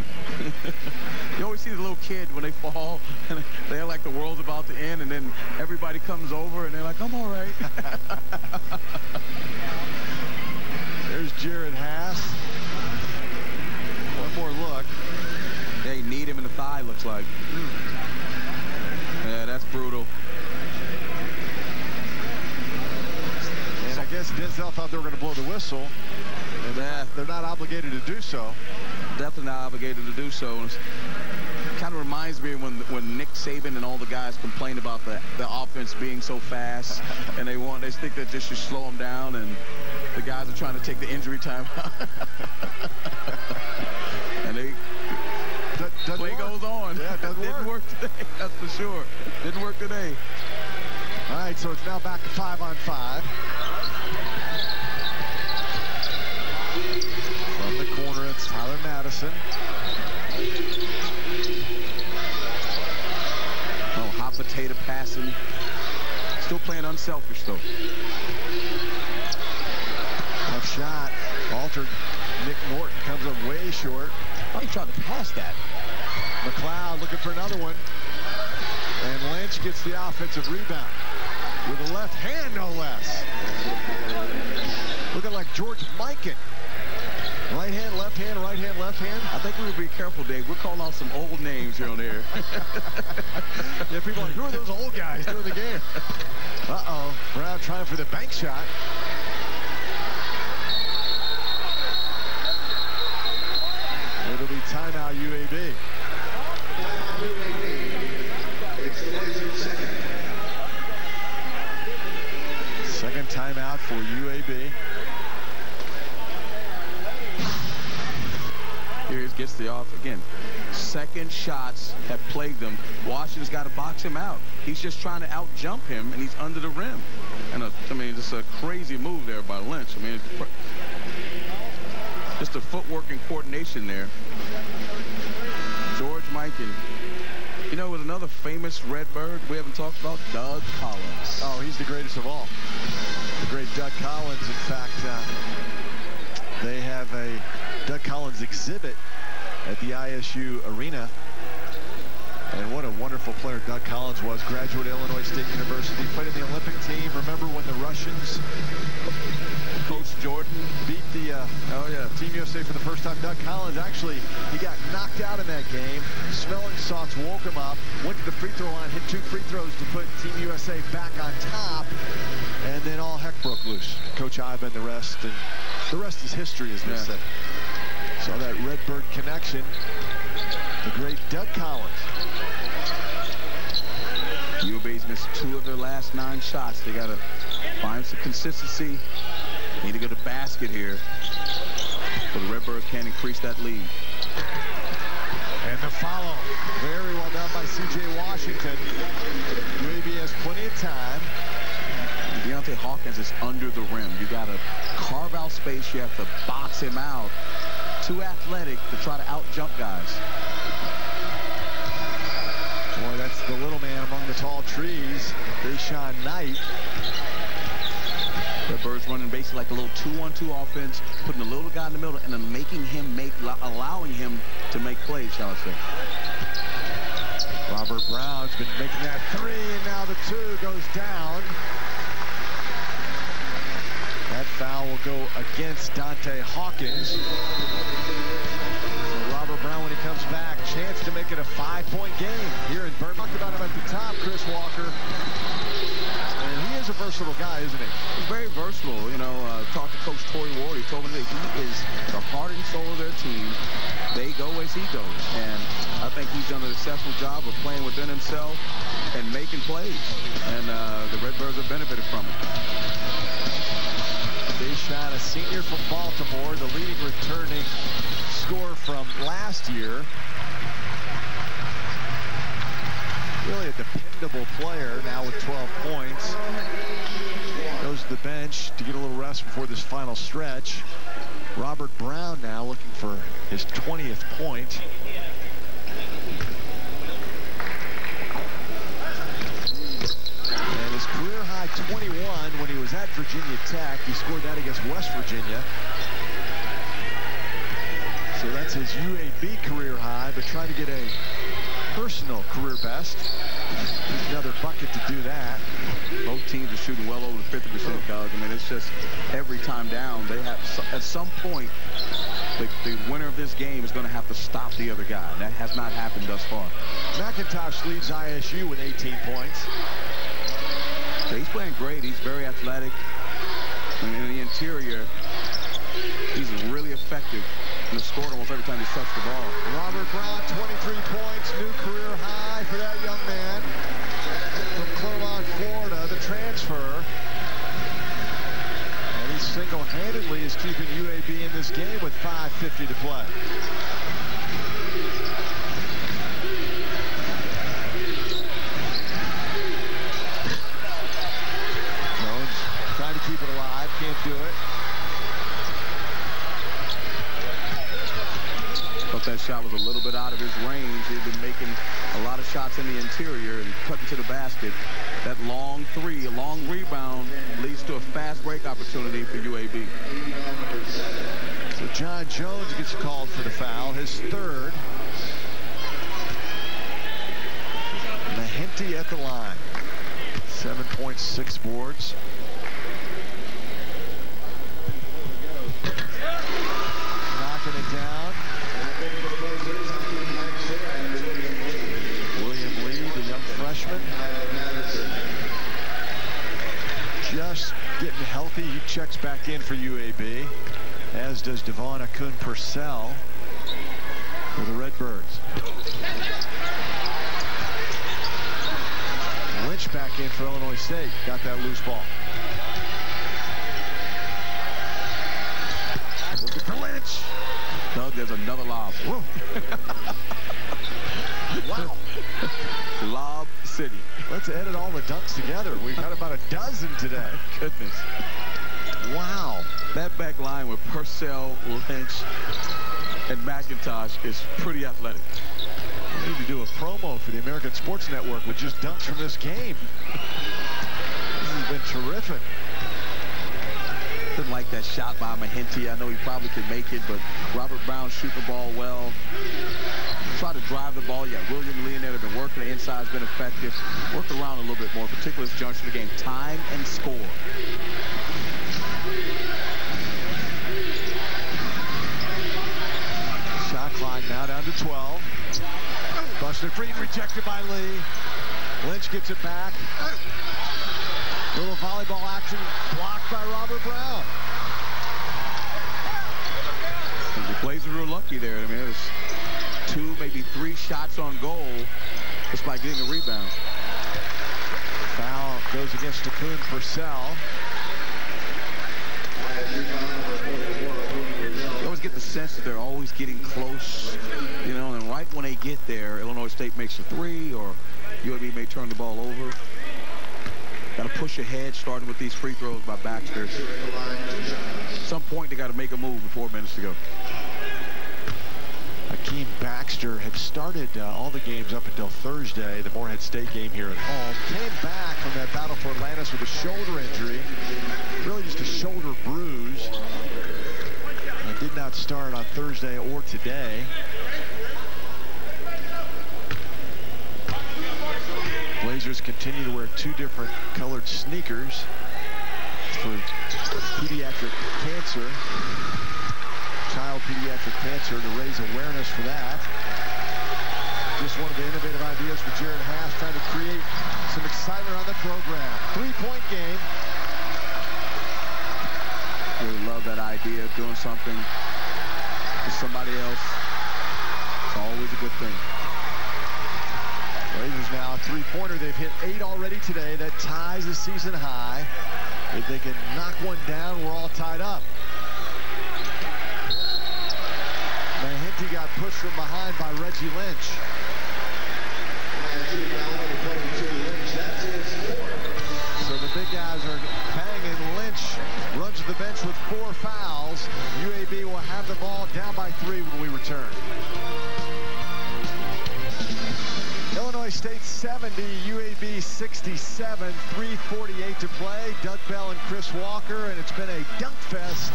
You always see the little kid when they fall, and they're like the world's about to end, and then everybody comes over, and they're like, I'm all right. There's Jared Haas. One more look. They need him in the thigh, looks like. Yeah, that's brutal. And I guess Denzel thought they were going to blow the whistle. And they're not obligated to do so. Definitely not obligated to do so. It kind of reminds me when Nick Saban and all the guys complained about the offense being so fast, and they think that this should slow them down, and the guys are trying to take the injury time out. And they Play goes on. Yeah, it doesn't Didn't work today, that's for sure. Didn't work today. All right, so it's now back to 5-on-5. From the corner, it's Tyler Madison. Oh, hot potato passing. Still playing unselfish, though. Tough shot. Altered. Nick Norton comes up way short. Oh, he tried to pass that. McLeod looking for another one. And Lynch gets the offensive rebound. With a left hand, no less. Looking like George Mikan. Right hand, left hand, right hand, left hand. I think we would be careful, Dave. We're calling out some old names here on there. Yeah, people are like, who are those old guys doing the game? Uh-oh. Brown trying for the bank shot. It'll be timeout UAB. Second timeout for UAB. Here he gets the off again. Second shots have plagued them. Washington's got to box him out. He's just trying to out-jump him, and he's under the rim. And I mean, just a crazy move there by Lynch. I mean, just the footwork and coordination there. George Mikan. You know, with another famous Redbird we haven't talked about, Doug Collins. Oh, he's the greatest of all. The great Doug Collins. In fact, they have a Doug Collins exhibit at the ISU arena. And what a wonderful player Doug Collins was. Graduate of Illinois State University. Played in the Olympic team. Remember when the Russians, Coach Jordan, beat the Team USA for the first time? Doug Collins, actually, he got knocked out in that game. Smelling salts woke him up. Went to the free throw line, hit 2 free throws to put Team USA back on top. And then all heck broke loose. Coach Ivan, the rest. And the rest is history, as they say. So that Redbird connection. The great Doug Collins. UAB's missed 2 of their last 9 shots. They got to find some consistency. Need to go to basket here. So the Redbirds can't increase that lead. And the follow. Very well done by C.J. Washington. UAB has plenty of time. Deontay Hawkins is under the rim. You got to carve out space. You have to box him out. Too athletic to try to out-jump guys. Boy, that's the little man among the tall trees. Deshaun Knight. Redbirds running basically like a little 2-on-2 offense, putting the little guy in the middle and then making him allowing him to make plays, shall I say. Robert Brown's been making that 3, and now the 2 goes down. That foul will go against Dante Hawkins. So Robert Brown, when he comes back, chance to make it a 5-point game here in Birmingham. Talked about him at the top, Chris Walker. And he is a versatile guy, isn't he? He's very versatile. You know, talked to Coach Torrey Ward. He told me that he is the heart and soul of their team. They go as he goes. And I think he's done an exceptional job of playing within himself and making plays. And the Redbirds have benefited from it. Deshaun, a senior from Baltimore, the leading returning scorer from last year. Really a dependable player now with 12 points. Goes to the bench to get a little rest before this final stretch. Robert Brown now looking for his 20th point. And his career-high 21 when he was at Virginia Tech. He scored that against West Virginia. So that's his UAB career high, but trying to get a personal career best. Another bucket to do that. Both teams are shooting well over the 50%, Doug. I mean, it's just every time down, they have, at some point, the winner of this game is going to have to stop the other guy. That has not happened thus far. McIntosh leads ISU with 18 points. So he's playing great. He's very athletic. And in the interior, he's really effective. And has scored almost every time he's touched the ball. Robert Brown, 23 points, new career high for that young man from Clermont, Florida, the transfer. And he single-handedly is keeping UAB in this game with 5:50 to play. his range. He's been making a lot of shots in the interior and cutting to the basket. That long three, a long rebound, leads to a fast break opportunity for UAB. So John Jones gets called for the foul, his third. Mahinty at the line. 7.6 boards. Knocking it down. William Lee, the young freshman. Just getting healthy. He checks back in for UAB, as does Devon Akun-Purcell for the Redbirds. Lynch back in for Illinois State. Got that loose ball. Look at the Lynch. Doug, there's another lob. Wow. Lob City. Let's edit all the dunks together. We've had about a dozen today. Goodness. Wow. That back line with Purcell, Lynch, and McIntosh is pretty athletic. We need to do a promo for the American Sports Network with just dunks from this game. This has been terrific. Didn't like that shot by Mahinty. I know he probably could make it, but Robert Brown shooting the ball well. Try to drive the ball. Yeah, William Lee in there have been working. The inside's been effective. Worked around a little bit more, particularly this juncture of the game. Time and score. Shot clock now down to 12. Busted free and rejected by Lee. Lynch gets it back. Little volleyball action blocked by Robert Brown. The Blazers were lucky there. I mean, it was 2, maybe 3 shots on goal just by getting a rebound. Foul goes against Akun-Purcell. You always get the sense that they're always getting close, you know, and right when they get there, Illinois State makes a 3 or UAB may turn the ball over. Got to push ahead, starting with these free throws by Baxter. At some point, they got to make a move with 4 minutes to go. Akeem Baxter had started all the games up until Thursday, the Morehead State game here at home. Came back from that battle for Atlantis with a shoulder injury. Really just a shoulder bruise. And did not start on Thursday or today. Blazers continue to wear 2 different colored sneakers for pediatric cancer. Child pediatric cancer, to raise awareness for that. Just one of the innovative ideas for Jared Haas, trying to create some excitement around the program. 3-point game. Really love that idea of doing something for somebody else. It's always a good thing. Blazers now a 3-pointer. They've hit 8 already today. That ties the season high. If they can knock one down, we're all tied up. Mahinty got pushed from behind by Reggie Lynch. So the big guys are banging. Lynch runs to the bench with 4 fouls. UAB will have the ball down by 3 when we return. Illinois State 70, UAB 67, 3:48 to play. Doug Bell and Chris Walker, and it's been a dunk fest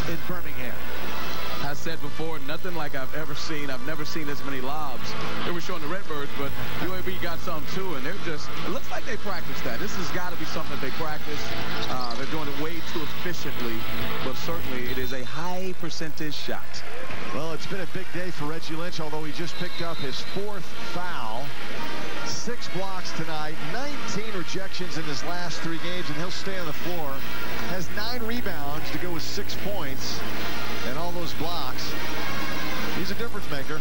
in Birmingham. I said before, nothing like I've ever seen. I've never seen this many lobs. They were showing the Redbirds, but UAB got some too, and they're just, it looks like they practiced that. This has got to be something that they practice. They're doing it way too efficiently, but certainly it is a high percentage shot. Well, it's been a big day for Reggie Lynch, although he just picked up his 4th foul. 6 blocks tonight, 19 rejections in his last 3 games, and he'll stay on the floor. Has 9 rebounds to go with 6 points and all those blocks. He's a difference maker.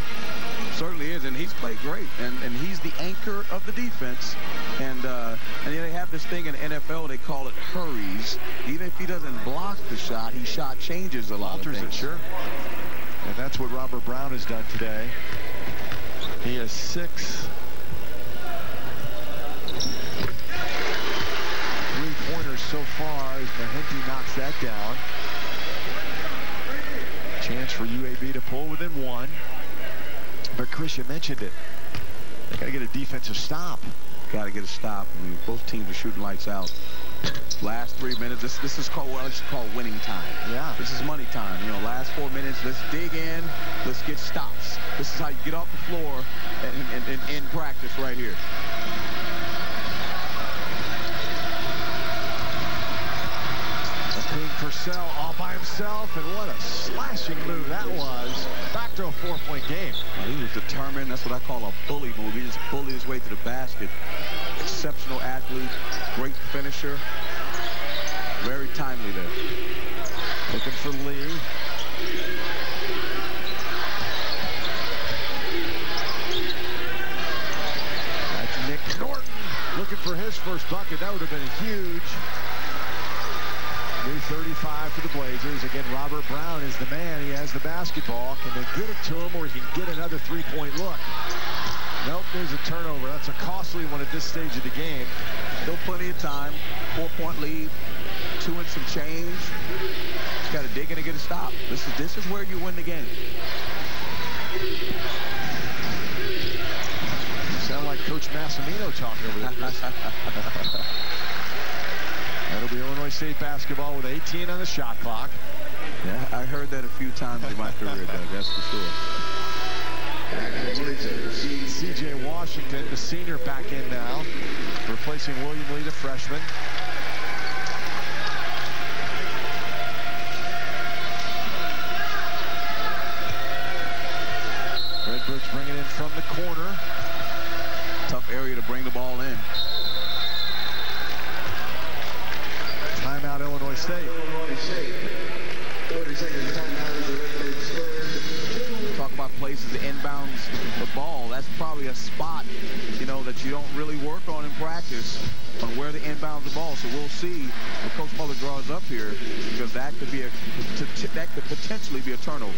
Certainly is, and he's played great, and he's the anchor of the defense. And they have this thing in NFL, they call it hurries. Even if he doesn't block the shot, he shot changes a lot. Alters it, sure. And that's what Robert Brown has done today. He has 6 3-pointers so far as Mahinty knocks that down. Chance for UAB to pull within 1. But Chris, you mentioned it. They got to get a defensive stop. Got to get a stop. I mean, both teams are shooting lights out. Last 3 minutes. This is called what I call winning time. Yeah. This is money time. You know, last 4 minutes. Let's dig in. Let's get stops. This is how you get off the floor and in practice right here. Purcell all by himself, and what a slashing move that was. Back to a 4-point game. Well, he was determined. That's what I call a bully move. He just bullied his way to the basket. Exceptional athlete, great finisher. Very timely there. Looking for Lee. That's Nick Norton looking for his first bucket. That would have been huge. 3:35 for the Blazers. Again, Robert Brown is the man. He has the basketball. Can they get it to him, or he can get another three-point look? Nope, there's a turnover. That's a costly one at this stage of the game. Still plenty of time. 4-point lead. 2 and some change. Just got to dig in and get a stop. This is where you win the game. You sound like Coach Massimino talking over there. That'll be Illinois State basketball with 18 on the shot clock. Yeah, I heard that a few times in my career, Doug, that's for sure. C.J. Washington, the senior, back in now, replacing William Lee, the freshman. Redbirds bring it in from the corner. Tough area to bring the ball in. Timeout, Illinois State. 30 seconds timeout as the Redbirds scored. Talk about places to inbounds the ball. That's probably a spot, you know, that you don't really work on in practice on where to inbound the ball. So we'll see what Coach Muller draws up here, because that could potentially be a turnover.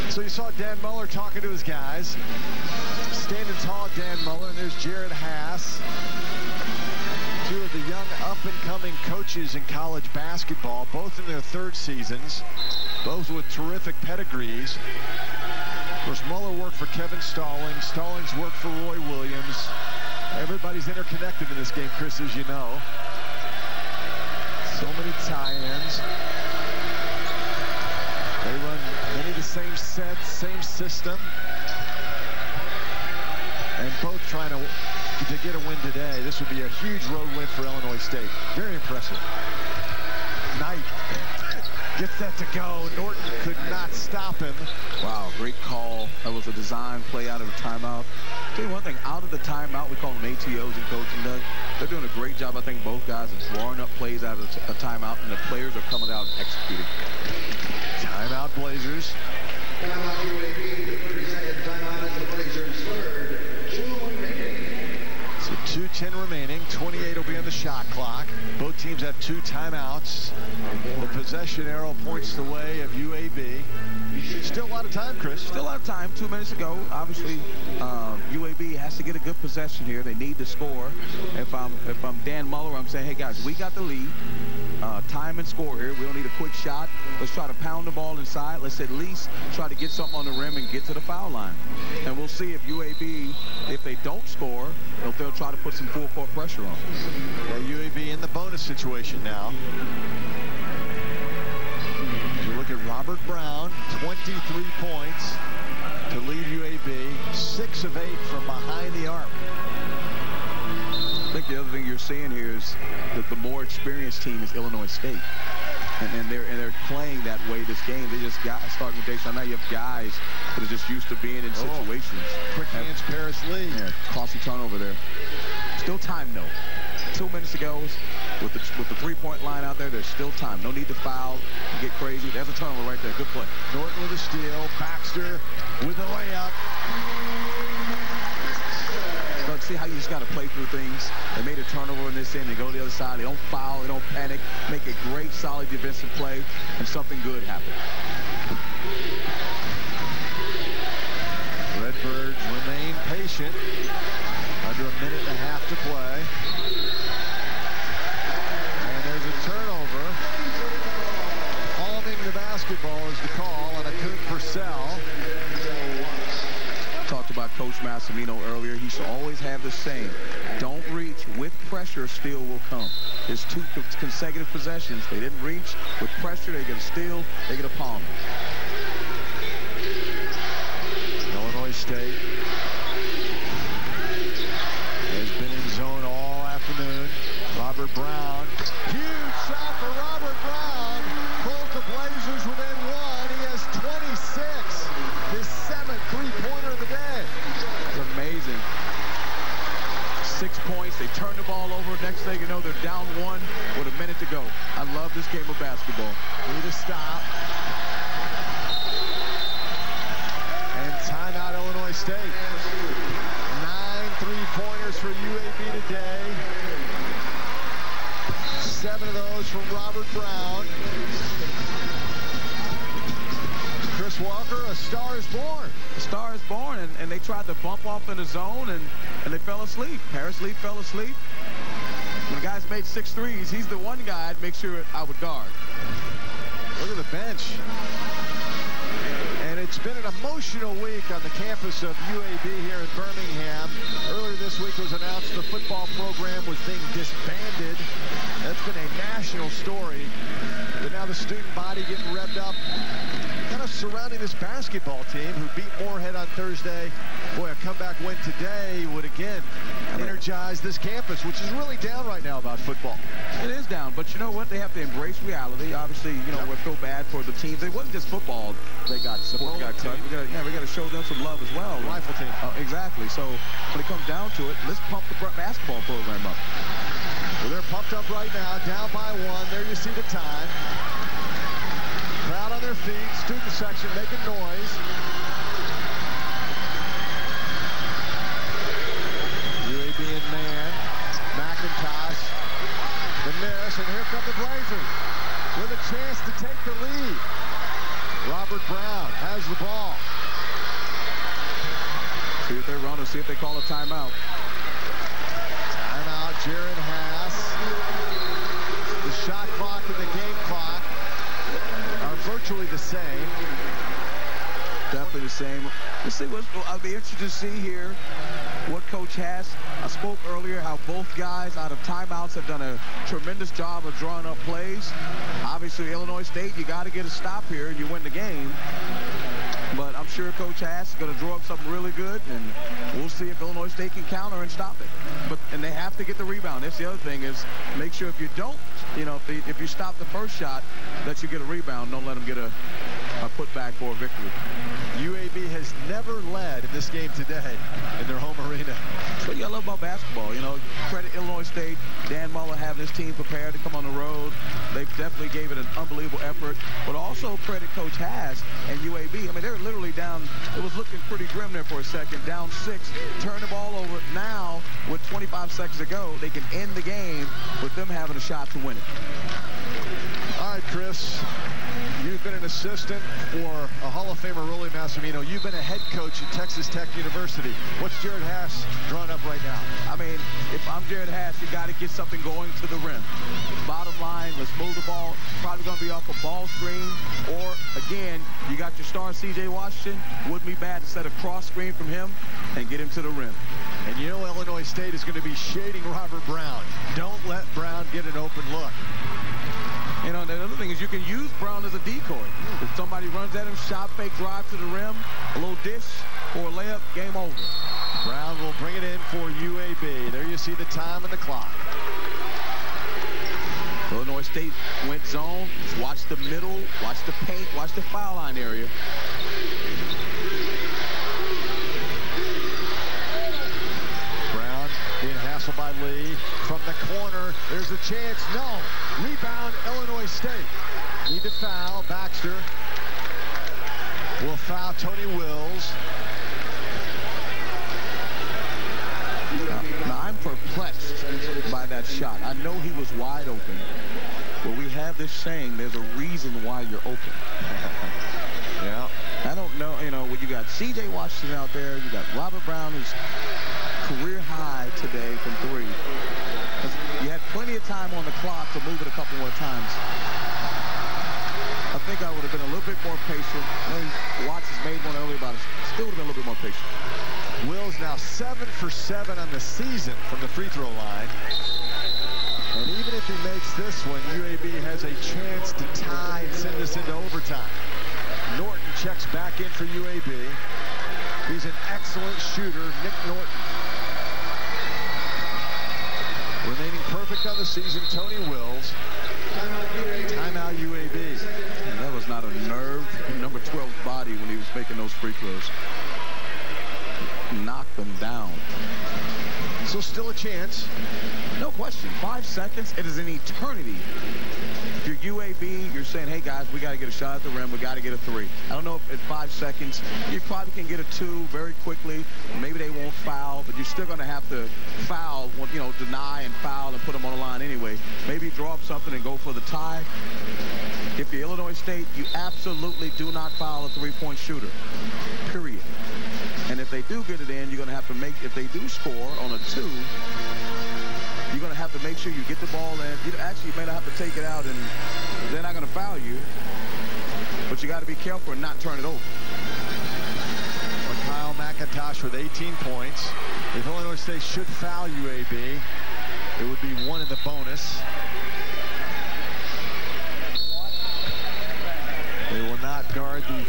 So you saw Dan Muller talking to his guys. Standing tall, Dan Muller, and there's Jared Haas. 2 of the young up-and-coming coaches in college basketball, both in their 3rd seasons, both with terrific pedigrees. Of course, Muller worked for Kevin Stallings. Stallings worked for Roy Williams. Everybody's interconnected in this game, Chris, as you know. So many tie-ins. They run many of the same sets, same system. And both trying to get a win today. This would be a huge road win for Illinois State. Very impressive. Knight gets that to go. Norton could not stop him. Wow, great call. That was a design play out of a timeout. I'll tell you one thing, out of the timeout, we call them ATOs in coaching, Doug. They're doing a great job. I think both guys are drawing up plays out of a timeout, and the players are coming out and executing. Timeout, Blazers. Timeout UAB, the 30-second timeout as the Blazers scored. 2 remaining. So 2:10 remaining. 28 will be on the shot clock. Both teams have 2 timeouts. The possession arrow points the way of UAB. Still a lot of time, Chris. Still a lot of time. 2 minutes to go. Obviously, UAB has to get a good possession here. They need to score. If I'm Dan Muller, I'm saying, hey guys, we got the lead. Time and score here. We don't need a quick shot. Let's try to pound the ball inside. Let's at least try to get something on the rim and get to the foul line. And we'll see if UAB, if they don't score, they'll try to put some full court pressure on. Yeah, UAB in the bonus situation now. As you look at Robert Brown, 23 points to lead UAB, 6 of 8 from behind the arc. I think the other thing you're seeing here is that the more experienced team is Illinois State, and they're playing that way this game. They just got starting with Jason. Now you have guys that are just used to being in situations. Quick hands, Paris Lee. Yeah, costly turnover there. Still time though. 2 minutes to go. With the three-point line out there, there's still time. No need to foul, get crazy. There's a turnover right there. Good play. Norton with a steal. Baxter with a layup. Look, see how you just got to play through things. They made a turnover in this end. They go to the other side. They don't foul. They don't panic. Make a great, solid defensive play, and something good happens. Redbirds remain patient. Under a minute and a half to play. And there's a turnover. Palming the basketball is the call on a Coon Purcell. Talked about Coach Massimino earlier. He should always have the same. Don't reach. With pressure, steal will come. There's 2 consecutive possessions. They didn't reach. With pressure, they get a steal. They get a palm. Illinois State has been in zone all afternoon. Robert Brown. Huge shot for Robert Brown. Pulls the Blazers within 1. He has 26. His 7th three-pointer of the day. It's amazing. 6 points. They turn the ball over. Next thing you know, they're down 1 with a minute to go. I love this game of basketball. Need a stop. And timeout, Illinois State. 9 three-pointers for UAB today. 7 of those from Robert Brown. Chris Walker, a star is born. A star is born, and they tried to bump off in the zone, and they fell asleep. Harris Lee fell asleep. When the guys made 6 threes, he's the one guy I'd make sure I would guard. Look at the bench. And it's been an emotional week on the campus of UAB here in Birmingham. Earlier this week was announced the football program was being disbanded. That's been a national story. But now the student body getting revved up, kind of surrounding this basketball team who beat Moorhead on Thursday. Boy, a comeback win today would again energize this campus, which is really down right now about football. It is down, but you know what? They have to embrace reality. Obviously, you know, we feel bad for the teams. It wasn't just football. They got support, got cut. We got to show them some love as well. Rifle team. Exactly. So when it comes down to it, let's pump the basketball program up. Well, they're pumped up right now, down by 1. There you see the time. Crowd on their feet, student section making noise. UAB in man. McIntosh. The miss, and here come the Blazers with a chance to take the lead. Robert Brown has the ball. See if they run or see if they call a timeout. Timeout, Jared Haas. The shot clock and the game clock are virtually the same. Definitely the same. Let's see what I'll be interested to see here. What Coach has. I spoke earlier how both guys out of timeouts have done a tremendous job of drawing up plays. Obviously, Illinois State, you got to get a stop here and you win the game. But I'm sure Coach Haas is going to draw up something really good, and we'll see if Illinois State can counter and stop it. And they have to get the rebound. That's the other thing is make sure if you don't, you know, if you stop the first shot, that you get a rebound. Don't let them get a putback for a victory. UAB has never led in this game today in their home arena. That's what you love about basketball. You know, credit Illinois State, Dan Muller having his team prepared to come on the road. They definitely gave it an unbelievable effort. But also credit Coach Haas and UAB. I mean, they're literally down. It was looking pretty grim there for a second. Down 6, turn the ball over. Now, with 25 seconds to go, they can end the game with them having a shot to win it. All right, Chris. You've been an assistant for a Hall of Famer, Rolly Massimino. You've been a head coach at Texas Tech University. What's Jared Haas drawn up right now? I mean, if I'm Jared Haas, you got to get something going to the rim. Bottom line, let's move the ball. Probably going to be off a ball screen. Or, again, you got your star C.J. Washington. Wouldn't be bad to set a cross screen from him and get him to the rim. And you know Illinois State is going to be shading Robert Brown. Don't let Brown get an open look. You know, the other thing is you can use Brown as a decoy. If somebody runs at him, shot fake, drive to the rim, a little dish or a layup, game over. Brown will bring it in for UAB. There you see the time and the clock. Illinois State went zone. Watch the middle, watch the paint, watch the foul line area. Being hassled by Lee from the corner. There's a chance. No. Rebound, Illinois State. Need to foul. Baxter will foul Tony Wills. Now, I'm perplexed by that shot. I know he was wide open. But we have this saying, there's a reason why you're open. Yeah. I don't know, you know, when you got C.J. Washington out there, you got Robert Brown, who's career high today from 3. You had plenty of time on the clock to move it a couple more times. I think I would have been a little bit more patient. Watts has made one earlier, but still would have been a little bit more patient. Will's now 7 for 7 on the season from the free throw line. And even if he makes this one, UAB has a chance to tie and send this into overtime. Norton checks back in for UAB. He's an excellent shooter, Nick Norton. Remaining perfect on the season, Tony Wills. Timeout UAB. And that was not a nerve number 12 body when he was making those free throws. Knocked them down. So still a chance. No question. 5 seconds. It is an eternity. If you're UAB, you're saying, hey, guys, we got to get a shot at the rim. We got to get a 3. I don't know if at 5 seconds, you probably can get a 2 very quickly. Maybe they won't foul, but you're still going to have to foul, you know, deny and foul and put them on the line anyway. Maybe draw up something and go for the tie. If you're Illinois State, you absolutely do not foul a 3-point shooter, period. And if they do get it in, you're going to have to make, if they do score on a 2, you're going to have to make sure you get the ball in. You actually may not have to take it out, and they're not going to foul you. But you got to be careful and not turn it over. Kyle McIntosh with 18 points. If Illinois State should foul UAB, it would be 1 in the bonus. They will not guard the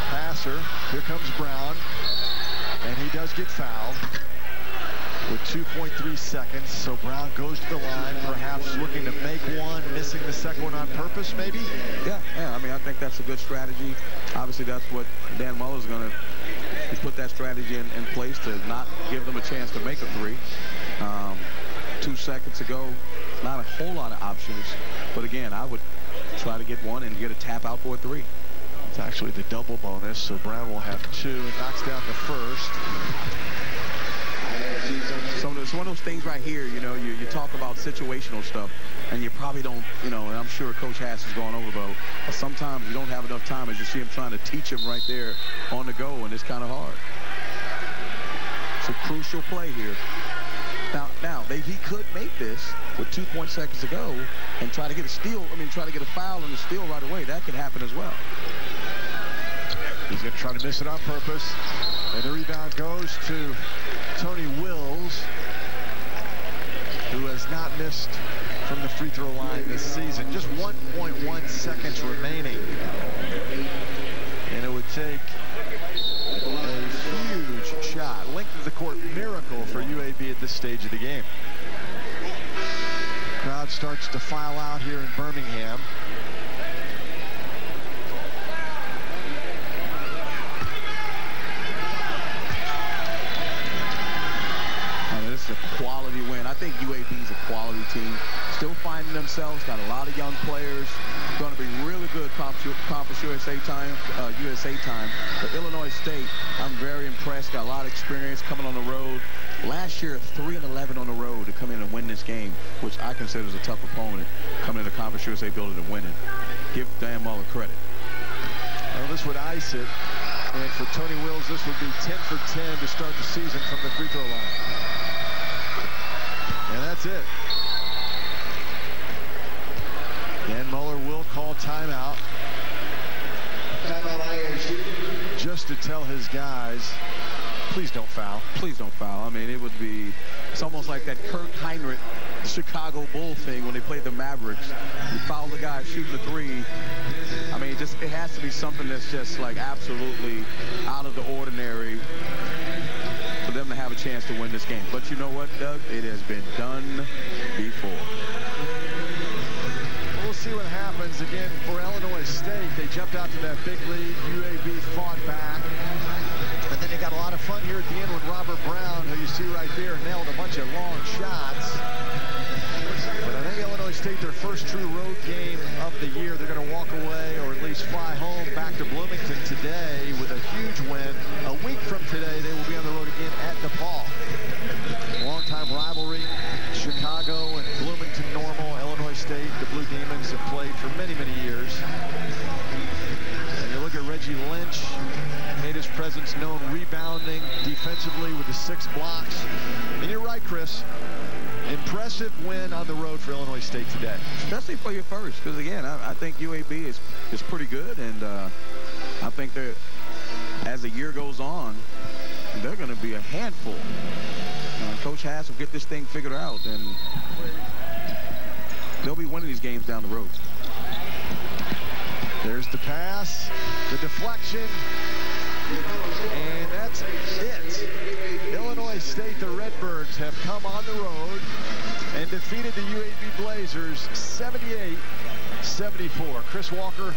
passer. Here comes Brown, and he does get fouled with 2.3 seconds. So Brown goes to the line, perhaps looking to make one, missing the second one on purpose, maybe? Yeah, I mean, I think that's a good strategy. Obviously, that's what Dan Muller's going to put that strategy in place to not give them a chance to make a 3. 2 seconds ago, not a whole lot of options. But again, I would try to get one and get a tap out for a 3. It's actually the double bonus, so Brown will have 2 and knocks down the first. So it's one of those things right here, you know, you talk about situational stuff, and you probably don't, you know, and I'm sure Coach Hass has gone over, but sometimes you don't have enough time as you see him trying to teach him right there on the go, and it's kind of hard. It's a crucial play here. Now he could make this with 2 seconds to go and try to get a steal, try to get a foul and a steal right away. That could happen as well. He's going to try to miss it on purpose. And the rebound goes to Tony Wills, who has not missed from the free throw line this season. Just 1.1 seconds remaining. And it would take a huge shot. Length of the court miracle for UAB at this stage of the game. Crowd starts to file out here in Birmingham. A quality win. I think UAB is a quality team. Still finding themselves. Got a lot of young players. Going to be really good Conference USA time. But Illinois State, I'm very impressed. Got a lot of experience coming on the road. Last year, 3-11 on the road to come in and win this game, which I consider is a tough opponent coming into the Conference USA building and winning. Give Dan Muller credit. Well, this would ice it. And for Tony Wills, this would be 10 for 10 to start the season from the free throw line. And that's it. Dan Muller will call timeout. Timeout ISU. Just to tell his guys, please don't foul. Please don't foul. I mean, it's almost like that Kirk Heinrich Chicago Bull thing when they played the Mavericks. You foul the guy shooting the 3. I mean, it has to be something that's just like absolutely out of the ordinary for them to have a chance to win this game. But you know what, Doug? It has been done before. We'll see what happens. Again, for Illinois State, they jumped out to that big lead. UAB fought back. And then they got a lot of fun here at the end when Robert Brown, who you see right there, nailed a bunch of long shots. But I think Illinois State, their first true road game of the year, they're going to walk away or at least fly home back to Bloomington today with a huge win. A week from today, they will be on the road again at DePaul. Long-time rivalry, Chicago and Bloomington Normal. Illinois State, the Blue Demons have played for many, many years. And you look at Reggie Reggie Lynch made his presence known rebounding defensively with the 6 blocks. And you're right, Chris. Impressive win on the road for Illinois State today. Especially for your first, because again, I think UAB is pretty good, and I think that as the year goes on, they're going to be a handful. Coach Haas will get this thing figured out, and they'll be winning these games down the road. There's the pass, the deflection, and that's it. Illinois State, the Redbirds, have come on the road and defeated the UAB Blazers 78-74. Chris Walker,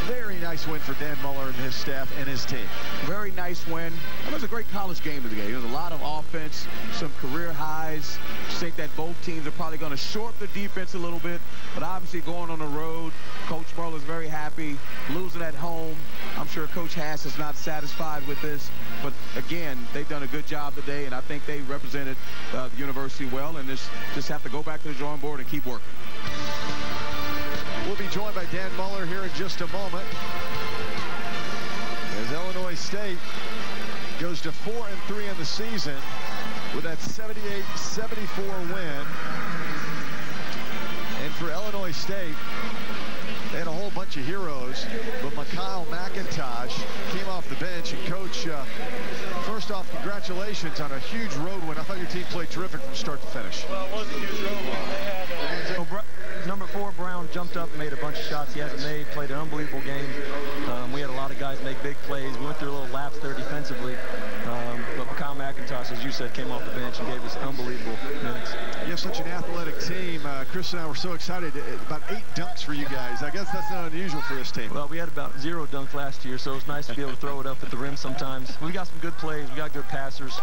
very nice win for Dan Muller and his staff and his team. Very nice win. It was a great college game today. There was a lot of offense, some career highs. I think that both teams are probably going to short the defense a little bit, but obviously going on the road, Coach Muller is very happy. Losing at home, I'm sure Coach Haas is not satisfied with this, but again, they've done a good job today, and I think they represented the university well, and just have to go back to the drawing board and keep working. We'll be joined by Dan Muller here in just a moment as Illinois State goes to 4-3 in the season with that 78-74 win. And for Illinois State, they had a whole bunch of heroes, but Mikhail McIntosh came off the bench. And Coach, first off, congratulations on a huge road win. I thought your team played terrific from start to finish. Well, it wasn't a huge road win. They had number 4, Brown, jumped up and made a bunch of shots he hasn't made, played an unbelievable game. We had a lot of guys make big plays. We went through a little lapse there defensively. But Mikhail McIntosh, as you said, came off the bench and gave us unbelievable minutes. You have such an athletic team. Chris and I were so excited. About 8 dunks for you guys. I guess that's not unusual for this team. Well, we had about 0 dunk last year, so it's nice to be able to throw it up at the rim sometimes. We got some good plays. We got good passers.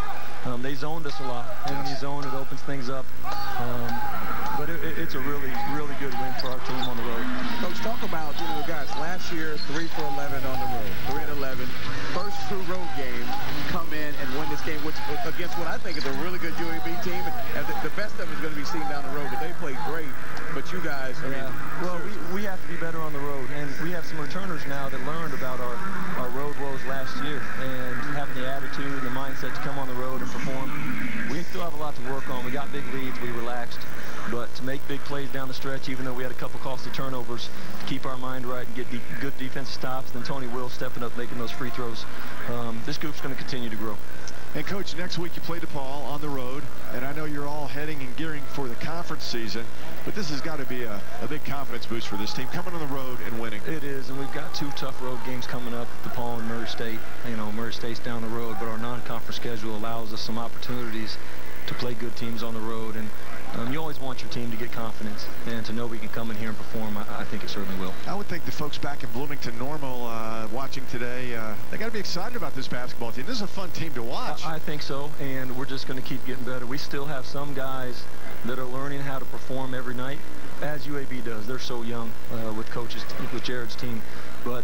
They zoned us a lot. And when you zone, it opens things up. But it's a really, really good win for our team on the road. Coach, talk about, guys, last year, 3 for 11 on the road. 3 and 11. First true road game, come in and win this game, which against what I think is a really good UAB team. And the best of it is going to be seen down the road, but they played great. But you guys, I mean... Well, we have to be better on the road, and we have some returners now that learned about our road woes last year, and having the attitude and the mindset to come on the road and perform. We still have a lot to work on. We got big leads. We relaxed. But to make big plays down the stretch, even though we had a couple costly turnovers, to keep our mind right and get good defensive stops, then Tony Will stepping up, making those free throws. This group's going to continue to grow. And, Coach, next week you play DePaul on the road, and I know you're all heading and gearing for the conference season, but this has got to be a big confidence boost for this team, coming on the road and winning. It is, and we've got 2 tough road games coming up, DePaul and Murray State. Murray State's down the road, but our non-conference schedule allows us some opportunities to play good teams on the road, and you always want your team to get confidence, and to know we can come in here and perform. I think it certainly will. I would think the folks back in Bloomington Normal watching today, they got to be excited about this basketball team. This is a fun team to watch. I think so, and we're just going to keep getting better. We still have some guys that are learning how to perform every night, as UAB does. They're so young with Jared's team, but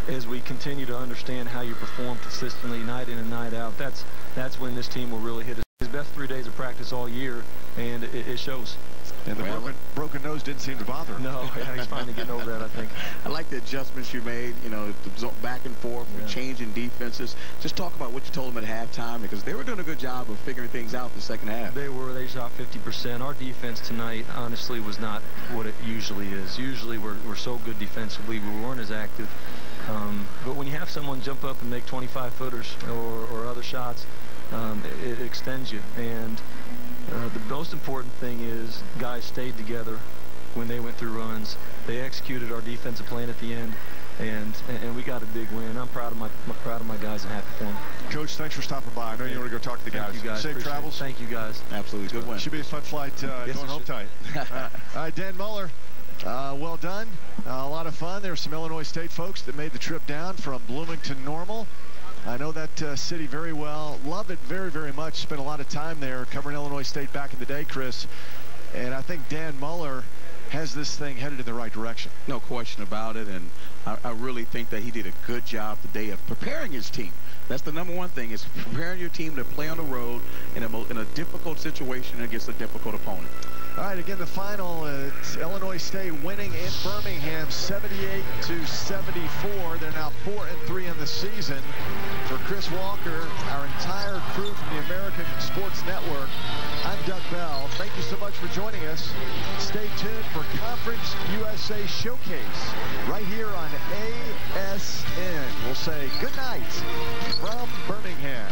as we continue to understand how you perform consistently night in and night out, that's when this team will really hit his best 3 days of practice all year, and it shows. And the broken nose didn't seem to bother him. No, yeah, he's finally getting over that, I think. I like the adjustments you made, the back and forth, changing defenses. Just talk about what you told them at halftime, because they were doing a good job of figuring things out in the second half. They were. They shot 50%. Our defense tonight, honestly, was not what it usually is. Usually we're so good defensively. We weren't as active. But when you have someone jump up and make 25-footers or other shots, it extends you. And the most important thing is guys stayed together when they went through runs. They executed our defensive plan at the end, and we got a big win. I'm proud of my guys and happy for them. Coach, thanks for stopping by. I know you want to go talk to the guys. Thank you guys. Safe travels. Thank you guys. Absolutely. Good win. Should be a fun flight going home tight. All right, Dan Muller, well done. A lot of fun. There were some Illinois State folks that made the trip down from Bloomington Normal. I know that city very well. Love it very, very much. Spent a lot of time there covering Illinois State back in the day, Chris. And I think Dan Muller has this thing headed in the right direction. No question about it. And I really think that he did a good job today of preparing his team. That's the number one thing, is preparing your team to play on the road in a difficult situation against a difficult opponent. All right, again, the final, it's Illinois State winning in Birmingham 78-74. They're now 4-3 in the season. For Chris Walker, our entire crew from the American Sports Network, I'm Doug Bell. Thank you so much for joining us. Stay tuned for Conference USA Showcase right here on ASN. We'll say good night from Birmingham.